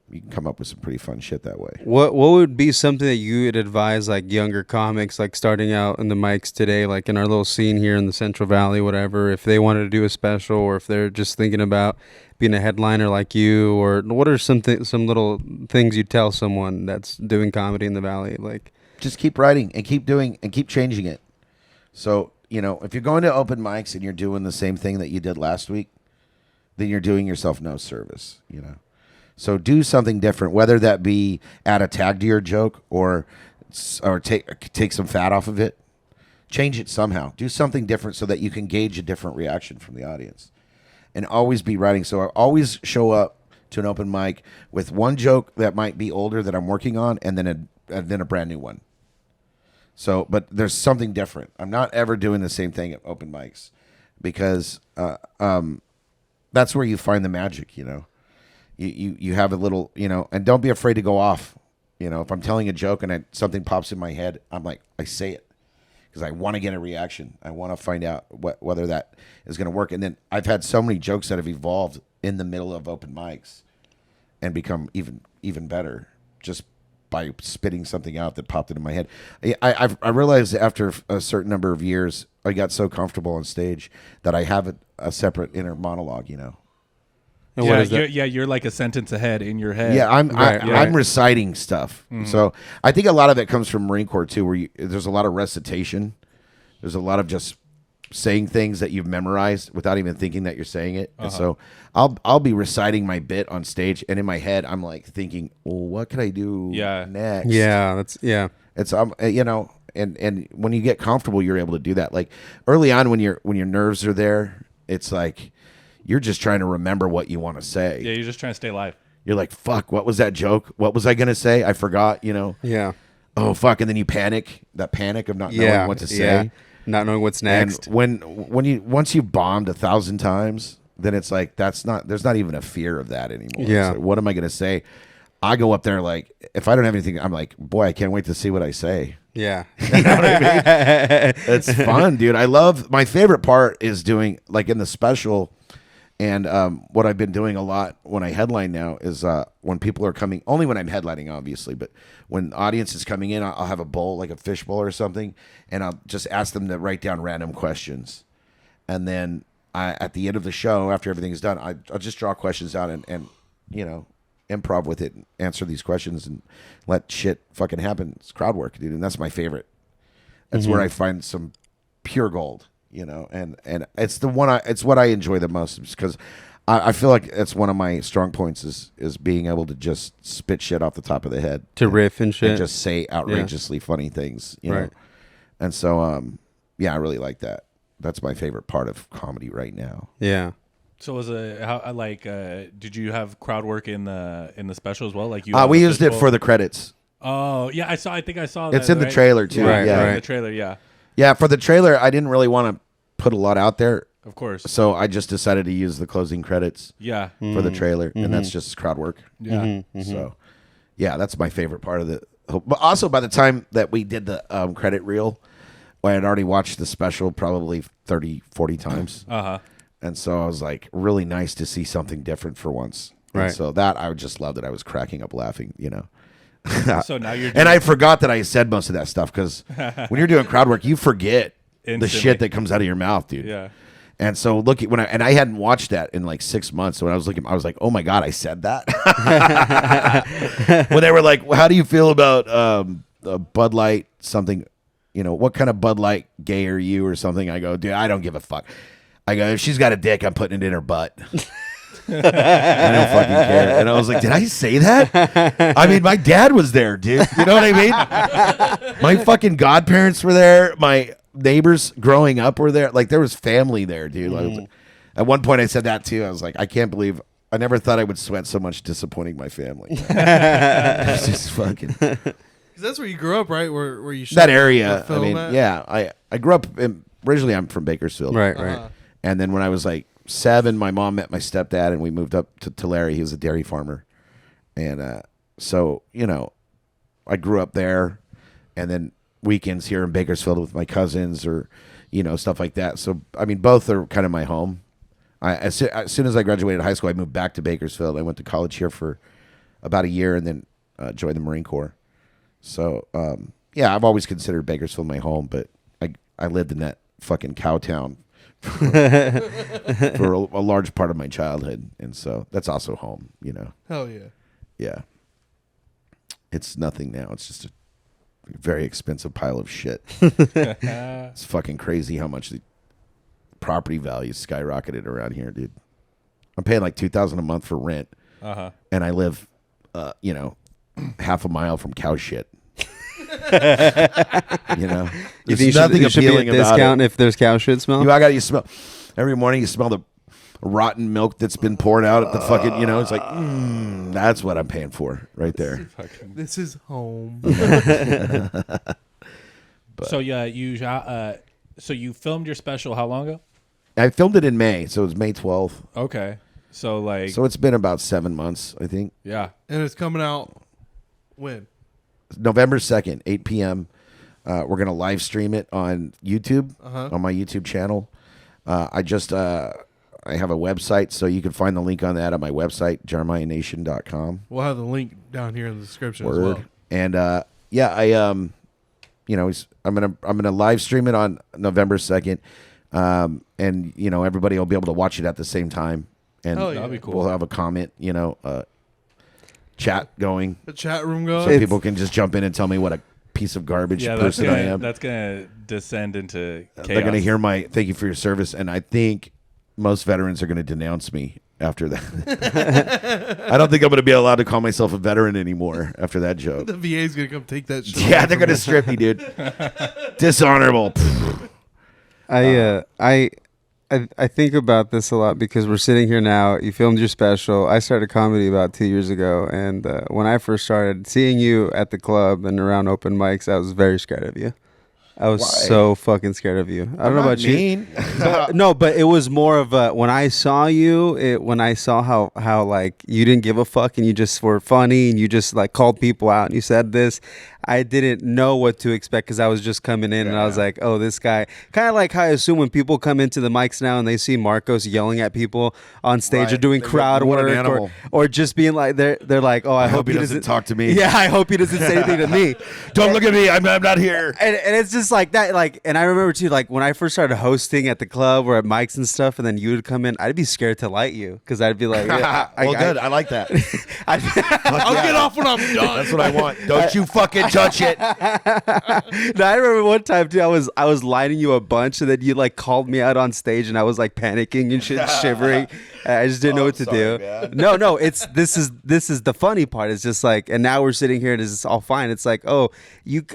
you can come up with some pretty fun shit that way. What would be something that you would advise like younger comics like starting out in the mics today, like in our little scene here in the Central Valley, whatever, if they wanted to do a special or if they're just thinking about being a headliner like you, or what are some little things you tell someone that's doing comedy in the Valley? Like just keep writing and keep doing and keep changing it. So, if you're going to open mics and you're doing the same thing that you did last week, then you're doing yourself no service, So do something different, whether that be add a tag to your joke or take some fat off of it. Change it somehow. Do something different so that you can gauge a different reaction from the audience. And always be writing. So I always show up to an open mic with one joke that might be older that I'm working on, and then a brand new one. So, but there's something different. I'm not ever doing the same thing at open mics because that's where you find the magic, You have a little, and don't be afraid to go off. If I'm telling a joke and something pops in my head, I'm like, I say it because I want to get a reaction. I want to find out whether that is going to work. And then I've had so many jokes that have evolved in the middle of open mics and become even better just by spitting something out that popped into my head. I realized after a certain number of years, I got so comfortable on stage that I have a separate inner monologue, And you're like a sentence ahead in your head. Yeah, I'm reciting stuff. So I think a lot of it comes from Marine Corps too, where there's a lot of recitation. There's a lot of just saying things that you've memorized without even thinking that you're saying it. And so I'll be reciting my bit on stage, and in my head I'm like thinking, well, what can I do next? Yeah, It's and when you get comfortable, you're able to do that. Like early on, when your nerves are there, it's like you're just trying to remember what you want to say. Yeah, you're just trying to stay alive. You're like, fuck, what was that joke? What was I gonna say? I forgot. Yeah. Oh fuck, and then you panic. That panic of not knowing what to say. Yeah. Not knowing what's next. And once you've bombed 1,000 times, then it's like there's not even a fear of that anymore. Yeah. It's like, what am I gonna say? I go up there like, if I don't have anything, I'm like, boy, I can't wait to see what I say. Yeah. You know what I mean? It's fun, dude. My favorite part is doing like in the special. And what I've been doing a lot when I headline now is when people are coming, only when I'm headlining, obviously, but when the audience is coming in, I'll have a bowl, like a fish bowl or something, and I'll just ask them to write down random questions. And then at the end of the show, after everything's done, I'll just draw questions out and improv with it and answer these questions and let shit fucking happen. It's crowd work, dude, and that's my favorite. That's where I find some pure gold. And it's it's what I enjoy the most because I feel like it's one of my strong points is being able to just spit shit off the top of the head to riff and shit and just say outrageously funny things, know? And so, I really like that. That's my favorite part of comedy right now. Yeah. So was did you have crowd work in the special as well? Like we used it for the credits. Oh yeah, I think I saw that. It's in the trailer too. Right, yeah. In the trailer, yeah. Yeah, for the trailer, I didn't really want to put a lot out there. Of course. So I just decided to use the closing credits for the trailer, and that's just crowd work. Yeah. So, yeah, that's my favorite part of But also, by the time that we did the credit reel, I had already watched the special probably 30, 40 times. And so I was like, really nice to see something different for once. Right. And so that I just loved it. I was cracking up laughing, So now you're and I forgot that I said most of that stuff because when you're doing crowd work, you forget the shit that comes out of your mouth, dude. Yeah. And so I hadn't watched that in like 6 months. So when I was looking, I was like, oh my God, I said that. When they were like, well, how do you feel about Bud Light something, what kind of Bud Light gay are you or something? I go, dude, I don't give a fuck. I go, if she's got a dick, I'm putting it in her butt. I don't fucking care. And I was like, did I say that? I mean, my dad was there, dude. You know what I mean? My fucking godparents were there. My neighbors growing up were there. Like, there was family there, dude. I was like, at one point, I said that too. I was like, I can't believe I never thought I would sweat so much disappointing my family. It's just fucking. That's where you grew up, right? Where you shot That area. the film at? Yeah. I grew up originally. I'm from Bakersfield. Right, right. And then when I was like 7, my mom met my stepdad, and we moved up to Tulare. He was a dairy farmer, and so I grew up there, and then weekends here in Bakersfield with my cousins, or stuff like that. So I mean, both are kind of my home. As soon as I graduated high school, I moved back to Bakersfield. I went to college here for about a year, and then joined the Marine Corps. So yeah, I've always considered Bakersfield my home, but I lived in that fucking cow town for a large part of my childhood, and so that's also home. Hell yeah. Yeah, it's nothing now. It's just a very expensive pile of shit. It's fucking crazy how much the property values skyrocketed around here, dude. I'm paying like $2,000 a month for rent, and I live, half a mile from cow shit. You There's think nothing there should be a appealing about discount it. if there's cow shit smell? You smell every morning. You smell the rotten milk that's been poured out at the fucking. It's like that's what I'm paying for right there. This is home. So yeah, so you filmed your special how long ago? I filmed it in May, so it was May 12th. Okay, so So it's been about 7 months, I think. yeah. And it's coming out when? November 2nd, 8 p.m. We're going to live stream it on YouTube, on my YouTube channel. I have a website, so you can find the link on that on my website, jeremiahnation.com. We'll have the link down here in the description as Word. well. And I'm gonna live stream it on November 2nd, and everybody will be able to watch it at the same time. And Oh, yeah. That'd be cool. we'll have a comment, chat going. The chat room goes. So people can just jump in and tell me what a piece of garbage person I am. That's gonna descend into chaos. They're going to hear my thank you for your service, and I think most veterans are going to denounce me after that. I don't think I'm going to be allowed to call myself a veteran anymore after that joke. The VA's gonna come take that shit. Yeah, they're going to strip me, dude. Dishonorable. I think about this a lot because we're sitting here now. You filmed your special. I started comedy about 2 years ago, and when I first started seeing you at the club and around open mics, I was very scared of you. I was so fucking scared of you. I don't know about you. No, but it was more of a when I saw you, when I saw how like you didn't give a fuck and you just were funny and you just like called people out and you said this. I didn't know what to expect because I was just coming in and I was like, oh, this guy. Kind of like how I assume when people come into the mics now and they see Marcos yelling at people on stage or doing crowd work or just being like, they're like, oh, I hope he doesn't talk to me. Yeah, I hope he doesn't say anything to me. Don't look at me. I'm not here. And it's just like that. Like, and I remember too, like when I first started hosting at the club or at mics and stuff, and then you would come in, I'd be scared to light you because I'd be like, yeah, good. I like that. I'll get off when I'm done. That's what I want. Don't you fucking touch it. No, I remember one time too. I was lighting you a bunch, and then you like called me out on stage, and I was like panicking and shit, shivering. I just didn't know what to do. Man. No. This is the funny part. It's just like, and now we're sitting here, and it's all fine. It's like, oh,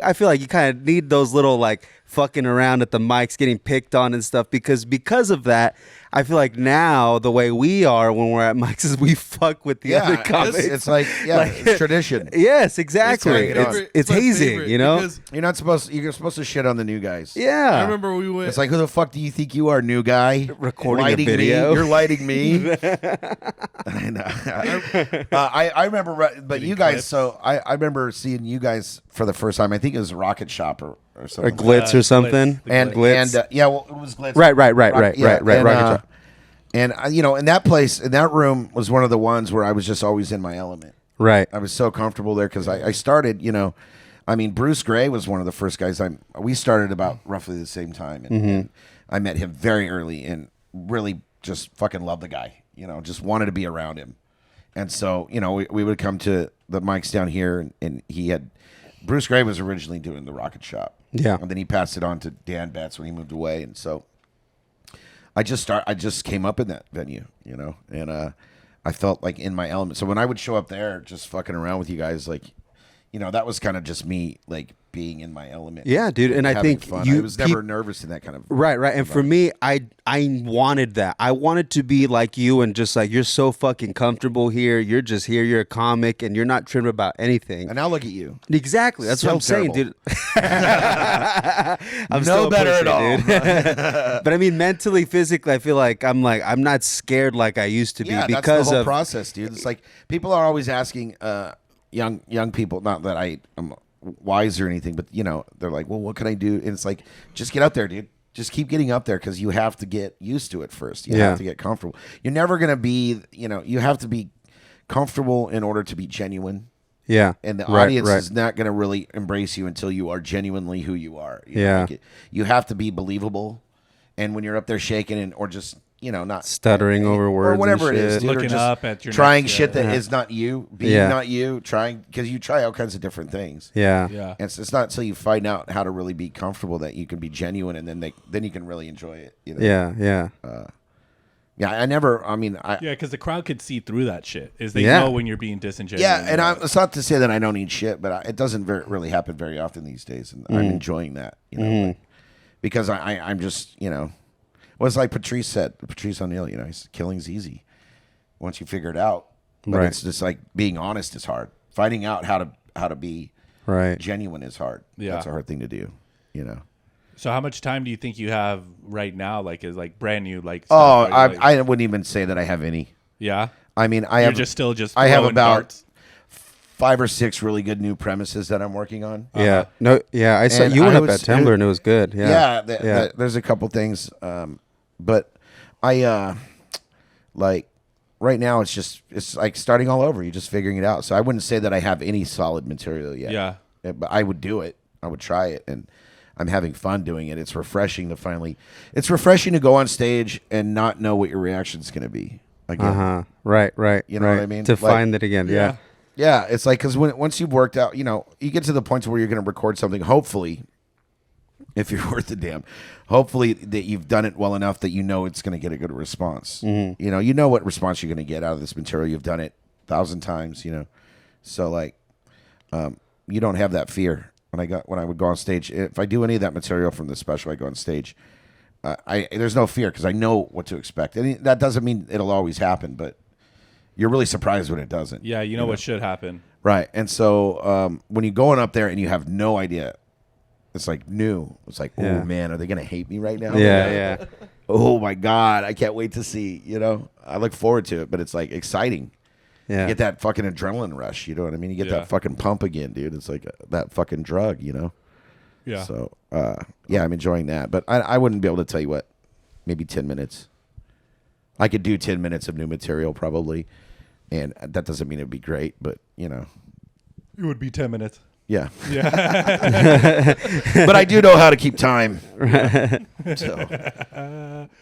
I feel like you kind of need those little like fucking around at the mics, getting picked on and stuff because of that. I feel like now the way we are when we're at Mike's is we fuck with the other comics. It's like it's tradition. Yes, exactly. It's my hazing, favorite you know. because You're not supposed. You're supposed to shit on the new guys. Yeah, I remember we went. It's like, who the fuck do you think you are, new guy? Recording a lighting video. Me. You're lighting me. I know. I remember, but you guys. So I remember seeing you guys for the first time. I think it was Rocket Shop or something. or Glitz or something. And yeah, well, it was Glitz. Right. And, Rocket Shop. And you know, in that place, in that room, was one of the ones where I was just always in my element. Right. I was so comfortable there because I started, you know, I mean, Bruce Gray was one of the first guys. We started about roughly the same time, and I met him very early and really just fucking loved the guy. You know, just wanted to be around him. And so, you know, we would come to the mics down here, and he had Bruce Gray was originally doing the Rocket Shop. Yeah. And then he passed it on to Dan Betts when he moved away, and so I just came up in that venue, you know, and I felt like in my element. So when I would show up there, just fucking around with you guys, like, you know, that was kind of just me, like, being in my element. Yeah, dude, and I having think fun. I was never nervous in that kind of right. And for me, I wanted that. I wanted to be like you and just like, you're so fucking comfortable here. You're just here. You're a comic, and you're not tripping about anything. And now look at you. Exactly. That's what I'm saying, dude. I'm no better at all. Dude. But I mean, mentally, physically, I feel like I'm not scared like I used to be Yeah, because that's the whole of process, dude. It's like people are always asking young people, not that I'm wise or anything, but you know, they're like, well, what can I do? And it's like, just get up there, dude. Just keep getting up there because you have to get used to it first. You have to get comfortable. You're never going to be, you know, you have to be comfortable in order to be genuine. Yeah. And the audience is not going to really embrace you until you are genuinely who you are. You know, like you have to be believable. And when you're up there shaking or just, you know, not stuttering over words or whatever and it is, shit. dude, Looking or just up at your trying next, shit that is not you, being not you, trying because you try all kinds of different things. Yeah. Yeah. And it's not until you find out how to really be comfortable that you can be genuine, and then you can really enjoy it. You know? Yeah. Yeah, because the crowd could see through that shit. They know when you're being disingenuous. Yeah, and it's not to say that I don't eat shit, but it doesn't really happen very often these days, and I'm enjoying that, you know, because I'm just, you know, well, it's like Patrice O'Neill, you know, killing's easy once you figure it out, but it's just like being honest is hard. Finding out how to be genuine is hard. Yeah, that's a hard thing to do, you know. So how much time do you think you have right now? Like, is like brand new, like. I wouldn't even say that I have any. Yeah. I mean, I have about darts. 5 or 6 really good new premises that I'm working on. Yeah. No. Yeah. I saw you went up at Tumblr and it was good. Yeah. There's a couple things, but I like right now it's like starting all over. You're just figuring it out. So I wouldn't say that I have any solid material yet. Yeah. But I would do it. I would try it, and I'm having fun doing it. It's refreshing to finally. It's refreshing to go on stage and not know what your reaction's going to be. Again. Right. You know what I mean? To find it again. Yeah. Yeah, it's like because once you've worked out, you know, you get to the point where you're going to record something. Hopefully, if you're worth a damn, hopefully that you've done it well enough that you know it's going to get a good response. You know what response you're going to get out of this material. You've done it 1,000 times. You know, so like, you don't have that fear. When I would go on stage, if I do any of that material from the special, I go on stage. There's no fear because I know what to expect, and that doesn't mean it'll always happen, but you're really surprised when it doesn't. Yeah, you know what should happen. Right. And so when you're going up there and you have no idea, it's like new. It's like, oh, man, are they going to hate me right now? Yeah. Oh, my God. I can't wait to see, you know. I look forward to it, but it's like exciting. Yeah. You get that fucking adrenaline rush. You know what I mean? You get that fucking pump again, dude. It's like that fucking drug, you know? Yeah. So, I'm enjoying that. But I wouldn't be able to tell you what, maybe 10 minutes. I could do 10 minutes of new material probably. And that doesn't mean it'd be great, but, you know. It would be 10 minutes. Yeah. But I do know how to keep time. So.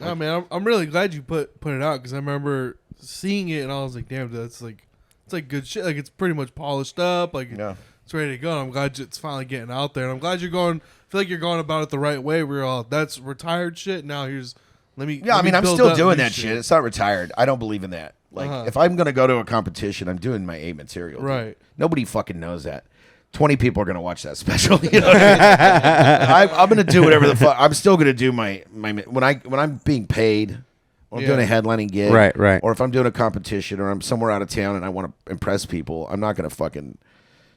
Oh, man, I'm really glad you put it out because I remember seeing it and I was like, damn, dude, it's like good shit. Like, it's pretty much polished up. Like, it's ready to go. And I'm glad it's finally getting out there. And I'm glad I feel like you're going about it the right way. We're all, that's retired shit. Now I'm still doing that shit. It's not retired. I don't believe in that. Like, if I'm going to go to a competition, I'm doing my A material. Right. Dude. Nobody fucking knows that. 20 people are going to watch that special. You know what I mean? I'm going to do whatever the fuck. I'm still going to do my when I'm being paid or I'm doing a headlining gig. Right. Or if I'm doing a competition or I'm somewhere out of town and I want to impress people, I'm not going to fucking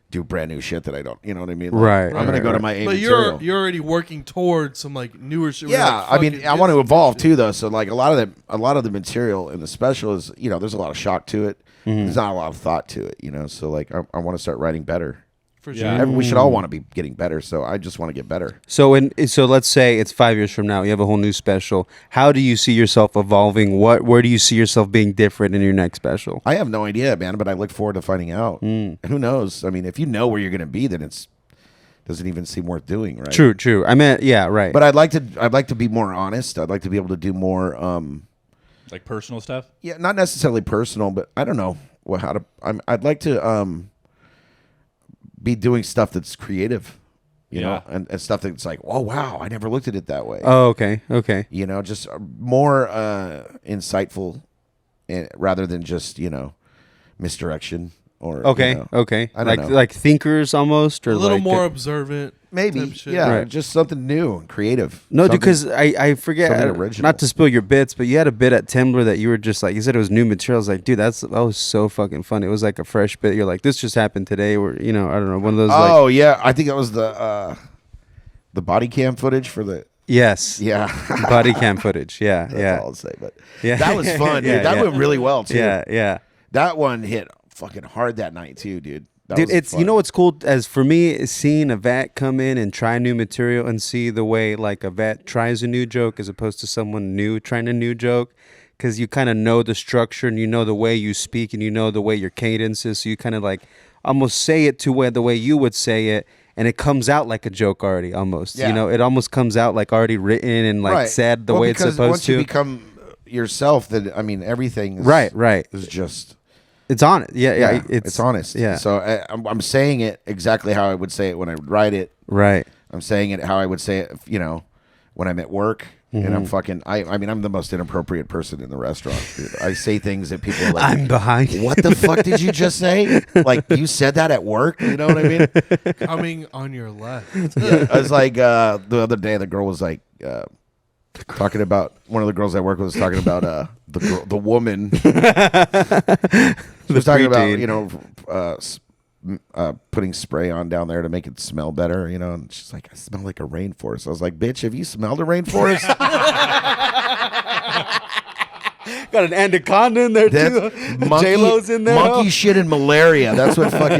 do brand new shit that I don't, you know what I mean? Like, Right. I'm going to go to my A But material. you're already working towards some like newer shit. Yeah, I mean, I want to evolve too, though. So like a lot of the material in the special is, you know, there's a lot of shock to it. There's not a lot of thought to it, you know. So like I want to start writing better. For sure. Yeah. We should all want to be getting better. So I just want to get better. So let's say it's 5 years from now. You have a whole new special. How do you see yourself evolving? Where do you see yourself being different in your next special? I have no idea, man, but I look forward to finding out. And who knows? I mean, if you know where you're going to be, then it's doesn't even seem worth doing, right? True. I mean, yeah, right. But I'd like to be more honest. I'd like to be able to do more. Like personal stuff. Yeah, not necessarily personal, but I don't know how to. I'd like to be doing stuff that's creative, you know, and stuff that's like, oh wow, I never looked at it that way. Oh, okay. You know, just more insightful, rather than just misdirection or Okay. I don't know. Like thinkers almost, or a little like, more observant. Maybe, type shit. yeah, Right. just something new and creative. No, Something- because I forget, something original. not to spill your bits, but you had a bit at Timber that you were just like, you said it was new material. I was like, dude, that was so fucking fun. It was like a fresh bit. You're like, this just happened today. Or, I don't know, one of those. Oh like, yeah, I think that was the body cam footage for the. yes. Yeah, Body cam footage. Yeah. that's yeah. all I'll say. But Yeah. that was fun, dude. Yeah, That yeah. went really well too. Yeah. That one hit fucking hard that night too, dude. That Dude, was it's fun. what's cool as for me is seeing a vet come in and try new material and see the way like a vet tries a new joke as opposed to someone new trying a new joke, because you kind of know the structure and you know the way you speak and you know the way your cadence is, so you kind of like almost say it to where the way you would say it, and it comes out like a joke already almost. Yeah. It almost comes out like already written and like Right. said the Well, way it's because supposed once to. you become yourself, then I mean everything. Is, Right. Is just. It's honest. Yeah. It's honest. Yeah. So I'm saying it exactly how I would say it when I would write it. Right. I'm saying it how I would say it, when I'm at work. And I'm fucking. I mean, I'm the most inappropriate person in the restaurant. Dude. I say things that people are like. I'm behind you. What the fuck did you just say? Like you said that at work? You know what I mean? Coming on your left. I was like the other day. The girl was like talking about one of the girls I work with was talking about the woman. She was talking about putting spray on down there to make it smell better, and she's like, I smell like a rainforest. I was like, bitch, have you smelled a rainforest? Got an anaconda in there too. J-Lo's in there. Monkey shit and malaria. That's what fucking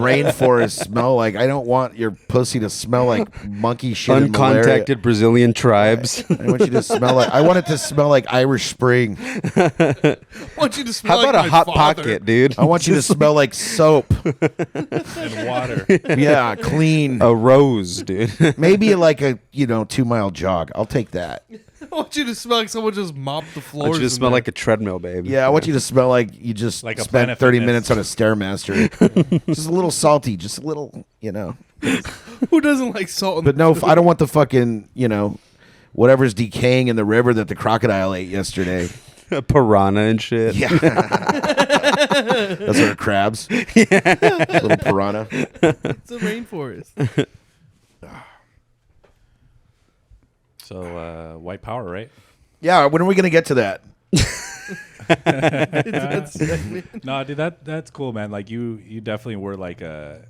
rainforests smell like. I don't want your pussy to smell like monkey shit and malaria. Uncontacted Brazilian tribes. I want you to smell like. I want it to smell like Irish Spring. I want you to smell How about like a my hot father. pocket, dude? I want you to smell like soap. And water. Yeah, clean. A rose, dude. Maybe like a 2-mile jog. I'll take that. I want you to smell like someone just mopped the I floors. want you to in smell there. like a treadmill, babe. Yeah, I want you to smell like you just Like a spent Planet 30 Fitness. minutes on a Stairmaster. Just a little salty, just a little, Who doesn't like salt? In But no, I don't want the fucking, whatever's decaying in the river that the crocodile ate yesterday. A piranha and shit. Yeah. That's our crabs. Little piranha. It's a rainforest. So white power, right? Yeah, when are we going to get to that? That's segment. No, dude, that's cool, man. Like you definitely were like a.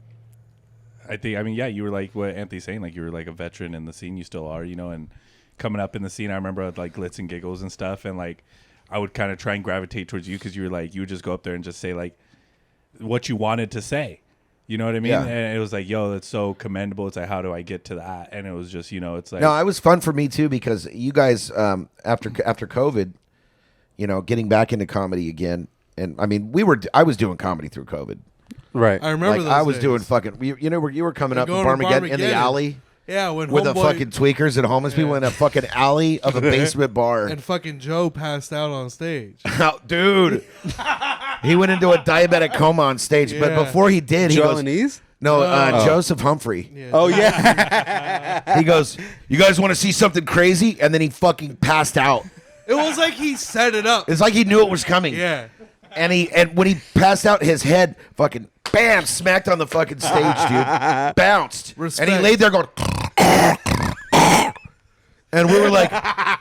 You were like what Anthony's saying. Like you were like a veteran in the scene. You still are, and coming up in the scene. I remember like Glitz and Giggles and stuff, and like I would kind of try and gravitate towards you because you were like you would just go up there and just say like what you wanted to say. You know what I mean? Yeah. And it was like, yo, that's so commendable. It's like, how do I get to that? And it was just, it's like, No, it was fun for me too because you guys, after COVID, getting back into comedy again, and I mean, I was doing comedy through COVID. Right. I remember Like those I was days. doing fucking. You were coming up in going to Barmageddon in the Barmageddon. alley Yeah, when with the homeboy fucking tweakers and homeless people in a fucking alley of a basement bar. and fucking Joe passed out on stage. Dude, he went into a diabetic coma on stage, but Yeah. before he did, he goes, Joanese? no, Joseph Humphrey. Yeah. Oh, yeah. He goes, you guys want to see something crazy? And then he fucking passed out. It was like he set it up. It's like he knew it was coming. Yeah. And when he passed out, his head fucking bam smacked on the fucking stage, dude. Bounced. Respect. And he laid there going. And we were like,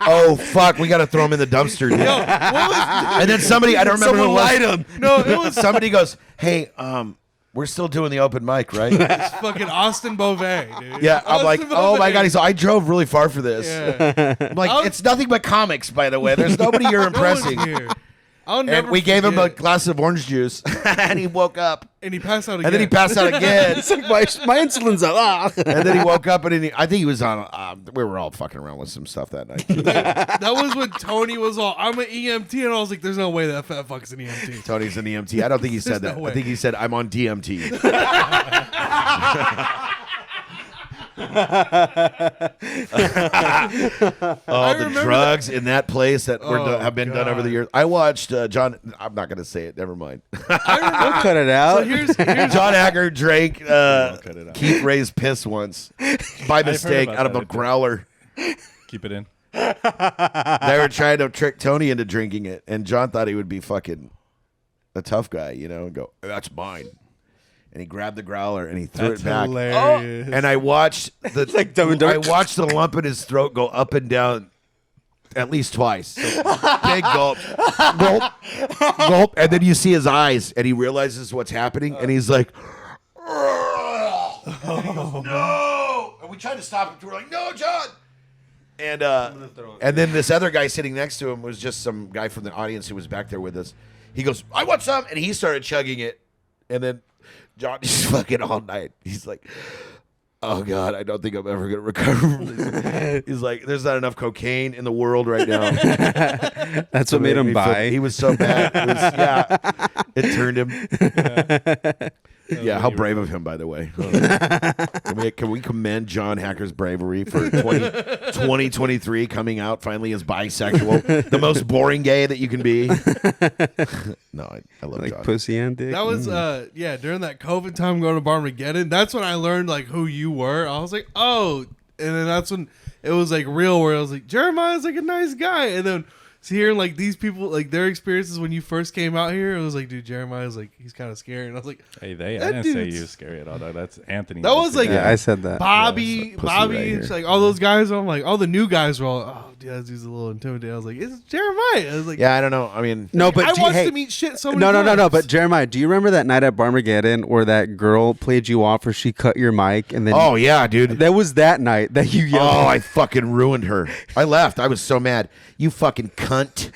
oh, fuck, we got to throw him in the dumpster, dude. And then somebody, I don't remember who it was. light him. No, it was Somebody goes, hey, we're still doing the open mic, right? it's fucking Austin Beauvais, dude. Yeah, I'm like, Austin oh my Beauvais. God. He's like, I drove really far for this. Yeah. I'm like, it's nothing but comics, by the way. There's nobody you're No one's impressing. here. I'll never And we gave him a forget. glass of orange juice, and he woke up. And he passed out again. And then he passed out again. It's like my insulin's up. Ah. And then he woke up, and I think he was on. We were all fucking around with some stuff that night. That was when Tony was all, I'm an EMT, and I was like, there's no way that fat fuck's an EMT. Tony's an EMT. I don't think he said There's that. no I think he said, I'm on DMT. Oh, the drugs in that place that have been done over the years. I watched John. I'm not going to say it. Never mind. Don't cut it out. So here's John Hacker drank cut it out. Keith Ray's piss once by mistake about out of that. a growler. Keep it in. They were trying to trick Tony into drinking it, and John thought he would be fucking a tough guy, and go, that's mine. And he grabbed the growler and he threw That's it back. hilarious. And I watched the like Dumb and Dumber. I watched the lump in his throat go up and down at least twice. So, big gulp, gulp, gulp, and then you see his eyes, and he realizes what's happening, and he's like, and he goes, no! And we tried to stop him. We were like, no, John! And then this other guy sitting next to him was just some guy from the audience who was back there with us. He goes, I want some, and he started chugging it, and then John just fucking all night. He's like, oh God, I don't think I'm ever gonna recover from this. He's like, there's not enough cocaine in the world right now. That's what made him buy. He was so bad. It turned him. Yeah, how brave of him, by the way. Can we commend John Hacker's bravery for 2023 coming out finally as bisexual, the most boring gay that you can be? No, I love like John. pussy and dick. that was during that COVID time going to Barmageddon. That's when I learned like who you were. I was like, oh, and then that's when it was like real. Where I was like, Jeremiah's like a nice guy, and then hearing like these people like their experiences when you first came out here, it was like, dude, Jeremiah's like he's kind of scary, and I was like, Hey, I That didn't say dude's- you was scary at all. Dog. That's Anthony. That was like- yeah, I said that. Bobby, pussy Bobby, right and here. like all those guys. I'm like, all the new guys were all, oh, dude, that dude's a little intimidating. I was like, it's Jeremiah. I was like, Yeah, I don't know. I mean, No, but I watched hey, him eat shit so many no. times. But Jeremiah, do you remember that night at Barmageddon where that girl played you off, or she cut your mic, and then oh yeah, dude. that was that night that you yelled. Oh, I fucking ruined her. I left. I was so mad. You fucking cunt.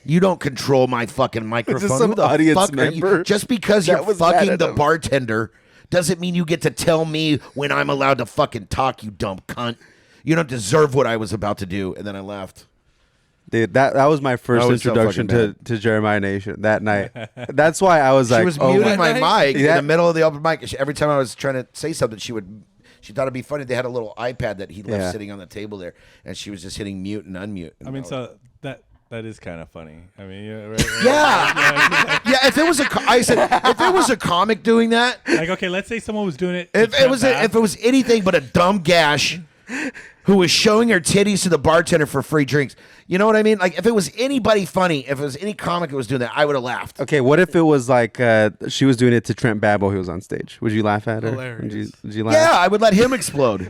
You don't control my fucking microphone. some Who the audience fuck are you? member Just because that you're was mad fucking at the him. bartender doesn't mean you get to tell me when I'm allowed to fucking talk, you dumb cunt. You don't deserve what I was about to do. And then I left. Dude, that was my first I was so introduction fucking to Jeremiah Nation that night. That's why I was like, She was oh, muting that my night? mic in Yeah. the middle of the open mic. Every time I was trying to say something, she thought it'd be funny. They had a little iPad that he left Yeah. sitting on the table there, and she was just hitting mute and unmute. And I mean, was- so that is kind of funny. I mean, yeah, right, yeah, yeah. If it was if it was a comic doing that, like okay, let's say someone was doing it. if it was anything but a dumb gash who was showing her titties to the bartender for free drinks, you know what I mean? Like if it was anybody funny, if it was any comic that was doing that, I would have laughed. okay, what if it was like she was doing it to Trent Babel who was on stage? Would you laugh at her? Hilarious. Would you laugh? Yeah, I would let him explode.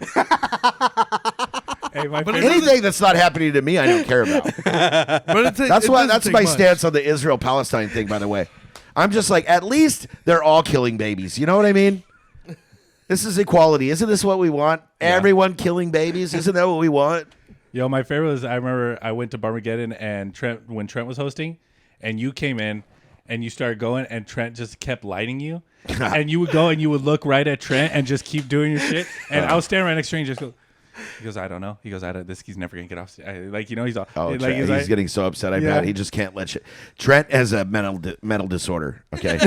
Hey, my But favorite- Anything that's not happening to me, I don't care about. But That's my stance on the Israel-Palestine thing, by the way. I'm just like, at least they're all killing babies. You know what I mean? This is equality. Isn't this what we want? Everyone killing babies. Isn't that what we want? Yo, my favorite was I remember I went to Barmageddon and when Trent was hosting, and you came in and you started going, and Trent just kept lighting you, and you would go and you would look right at Trent and just keep doing your shit, and I was standing right next to you and just go. He goes, I don't know. He goes, he's never gonna get off. He's all. Oh, like, Trent, he's like, getting so upset. I Yeah. bet he just can't let shit. Trent has a mental disorder. Okay,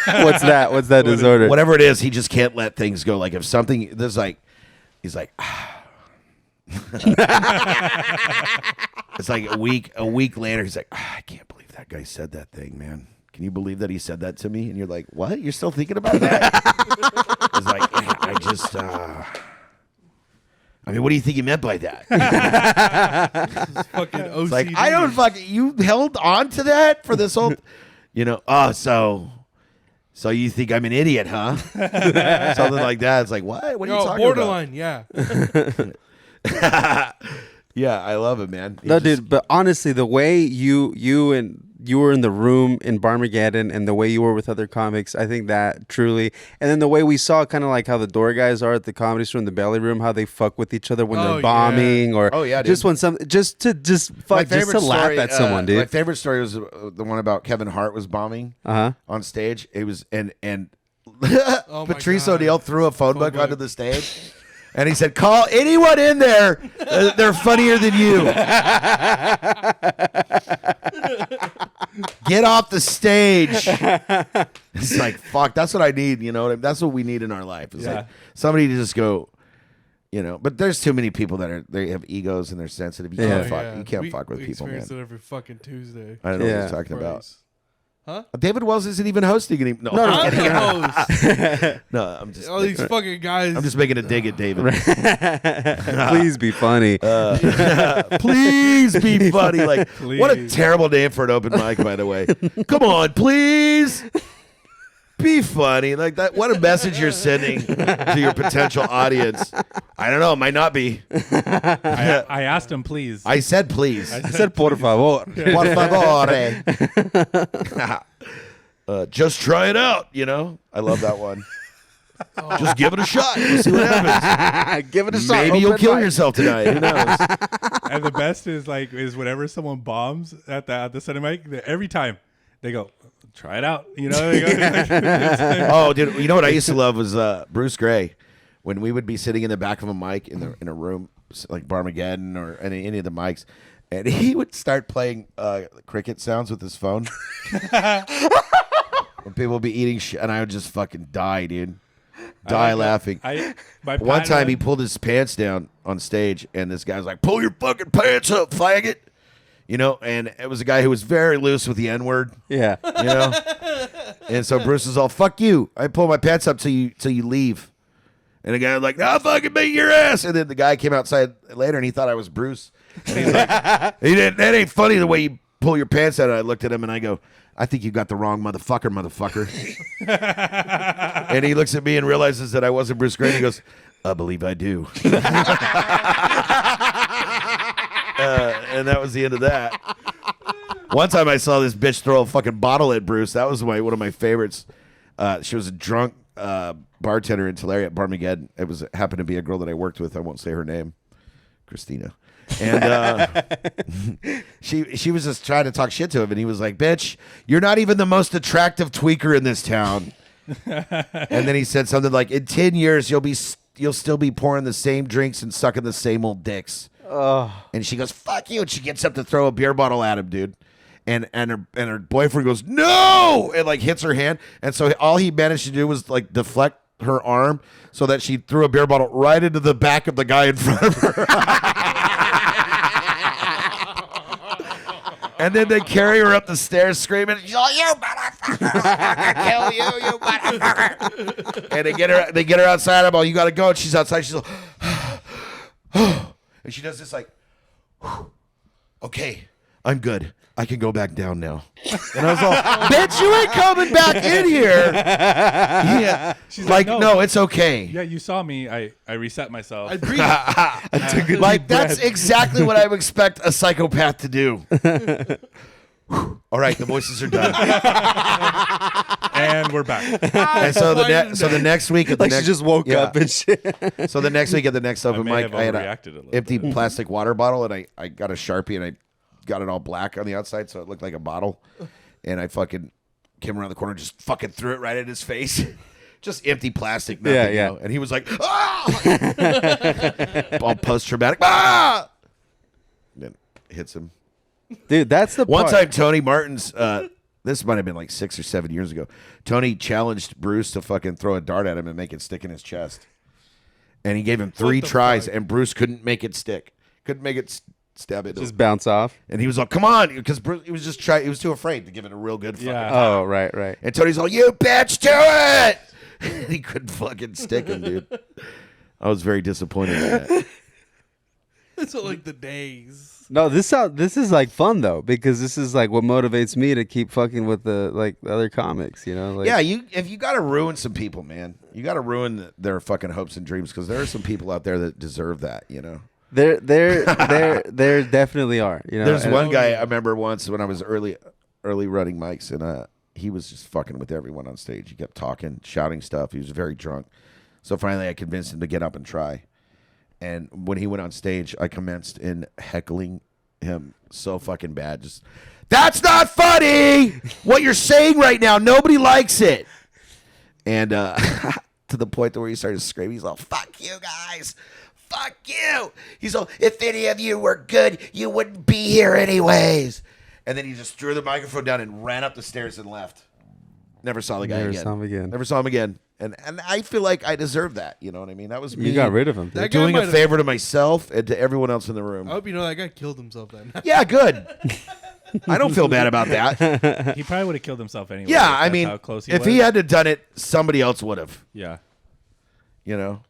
What's that? What's that disorder? whatever it is, he just can't let things go. Like if something, he's like, it's like a week later, he's like, I can't believe that guy said that thing, man. Can you believe that he said that to me? And you're like, what? You're still thinking about that? It's like, yeah, I just. I mean, what do you think he meant by that? Fucking OCD. It's like, I don't fucking. You held on to that for this whole. So you think I'm an idiot, huh? Something like that. It's like, what? What are you talking borderline, yeah. Yeah, I love it, man. No, dude, but honestly, the way you were in the room in Barmageddon and the way you were with other comics, I think that truly, and then the way we saw kind of like how the door guys are at the Comedy Store in the belly room, how they fuck with each other when they're bombing or just when some just to fuck just to laugh at someone, dude. My favorite story was the one about Kevin Hart was bombing on stage. It was and Patrice O'Neill threw a phone book onto the stage. And he said, call anyone in there. They're funnier than you. Get off the stage. It's like, fuck, that's what I need. You know, that's what we need in our life. It's like somebody to just go, you know. But there's too many people they have egos and they're sensitive. You can't fuck. You can't fuck with people, man. We experience it every fucking Tuesday. I don't know what you're talking about. Huh? David Wells isn't even hosting anymore. No, I'm the host. No, I'm just all these fucking guys. I'm just making a dig at David. Please be funny. Please be funny. Like, what a terrible name for an open mic, by the way. Come on, please be funny. Like that. What a message you're sending to your potential audience. I don't know. It might not be. I asked him, please. I said please. I said por favor. Por favor. Just try it out. You know, I love that one. Just give it a shot. We'll see what happens. Give it a shot. Maybe you'll kill yourself tonight. Who knows? And the best is whenever someone bombs at the center mic, every time they go, try it out. You know. They go, oh, dude. You know what I used to love was Bruce Gray. When we would be sitting in the back of a mic in a room like Barmageddon or any of the mics, and he would start playing cricket sounds with his phone. When people would be eating shit, and I would just fucking die, dude. Laughing. One time he pulled his pants down on stage, and this guy was like, "Pull your fucking pants up, faggot." You know, and it was a guy who was very loose with the N-word. Yeah. You know? And so Bruce was all, "Fuck you. I pull my pants up till you leave." And the guy was like, "I'll fucking beat your ass." And then the guy came outside later and he thought I was Bruce. And he's like, that ain't funny the way you pull your pants out. And I looked at him and I go, "I think you got the wrong motherfucker. And he looks at me and realizes that I wasn't Bruce Gray. And he goes, "I believe I do." And that was the end of that. One time I saw this bitch throw a fucking bottle at Bruce. That was one of my favorites. She was a drunk bartender in Tulare at Barmageddon. It happened to be a girl that I worked with. I won't say her name, Christina. And she was just trying to talk shit to him, and he was like, "Bitch, you're not even the most attractive tweaker in this town." And then he said something like, "In 10 years, you'll still be pouring the same drinks and sucking the same old dicks." And she goes, "Fuck you," and she gets up to throw a beer bottle at him, dude. And her boyfriend goes, "No!" and like hits her hand. And so all he managed to do was like deflect her arm so that she threw a beer bottle right into the back of the guy in front of her. And then they carry her up the stairs screaming, "You motherfucker, kill you motherfucker." And they get her outside. I'm all, "You gotta go." And she's outside. She's like, and she does this like, "Okay, I'm good. I can go back down now." And I was all, "Bitch, you ain't coming back in here." Yeah. She's like, no, it's okay. Yeah, you saw me. I reset myself. I breathe. Like, that's exactly what I would expect a psychopath to do. All right, the voices are done. And we're back. And so the next week at the next, she just woke up and shit. So the next week at the next open mic, I had a empty plastic water bottle, and I got a Sharpie, and I got it all black on the outside, so it looked like a bottle. And I fucking came around the corner, just fucking threw it right at his face. Just empty plastic, nothing, Yeah. you know? And he was like, "Ah!" All post-traumatic. "Ah!" And then hits him. Dude, that's the One part. time, Tony Martin's, this might have been like 6 or 7 years ago, Tony challenged Bruce to fucking throw a dart at him and make it stick in his chest. And he gave him 3 tries, and Bruce couldn't make it stick. Couldn't make it stab it. Just bounce off. And he was like, "Come on," because Bruce, he was too afraid to give it a real good fucking Oh, right. And Tony's all, "You bitch, do it!" And he couldn't fucking stick him, dude. I was very disappointed in that. It's like the days. No, this is like fun though, because this is like what motivates me to keep fucking with the other comics, you know? Like, Yeah, if you got to ruin some people, man, you got to ruin their fucking hopes and dreams, because there are some people out there that deserve that, you know? There definitely are. You know, There's and- one guy I remember once when I was early running mics, and he was just fucking with everyone on stage. He kept talking, shouting stuff. He was very drunk. So finally, I convinced him to get up and try. And when he went on stage, I commenced in heckling him so fucking bad. Just, that's not funny. What you're saying right now, nobody likes it. And to the point where he started screaming, he's all, "Fuck you guys. Fuck you." He's all, "If any of you were good, you wouldn't be here anyways." And then he just threw the microphone down and ran up the stairs and left. Never saw the guy Never again. saw him again. Never saw him again. And I feel like I deserve that. You know what I mean? That was me. You got rid of him. That guy Doing a might have- favor to myself and to everyone else in the room. I hope you know that guy killed himself then. Yeah, good. I don't feel bad about that. He probably would have killed himself anyway. Yeah, if I that's mean, how close if was. he had to done it, somebody else would have. Yeah. You know?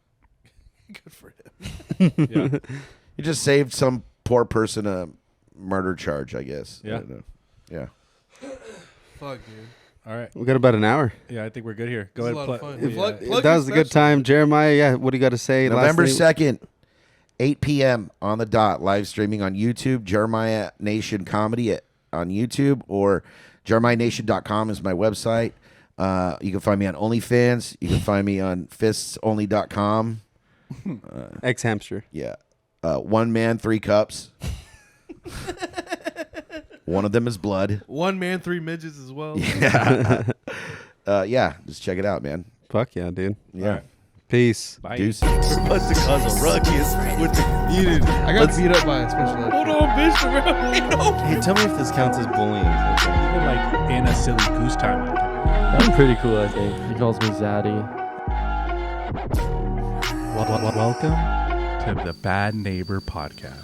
Good for him. Yeah. You just saved some poor person a murder charge, I guess. I Yeah. don't know. Yeah. Fuck, dude. All right. We got about an hour. Yeah, I think we're good here. Go This is ahead. a lot of fun. Yeah. Plug That was a your good special. time, Jeremiah. Yeah, what do you got to say? November Lastly- 2nd, 8 p.m. on the dot, live streaming on YouTube, Jeremiah Nation Comedy on YouTube, or jeremiahnation.com is my website. You can find me on OnlyFans. You can find me on fistsonly.com. Ex-hamster. Yeah. One man, 3 cups. One of them is blood. One man, 3 midgets as well. Yeah. Just check it out, man. Fuck yeah, dude. Yeah. All right. Peace. Bye. Deuces. What's the cause of ruckus with the community? I got beat up by a special ed. Hold on, bitch. Hey, tell me if this counts as bullying. Even like in a silly goose time. I'm pretty cool, I think. He calls me Zaddy. Welcome to the Bad Neighbor Podcast.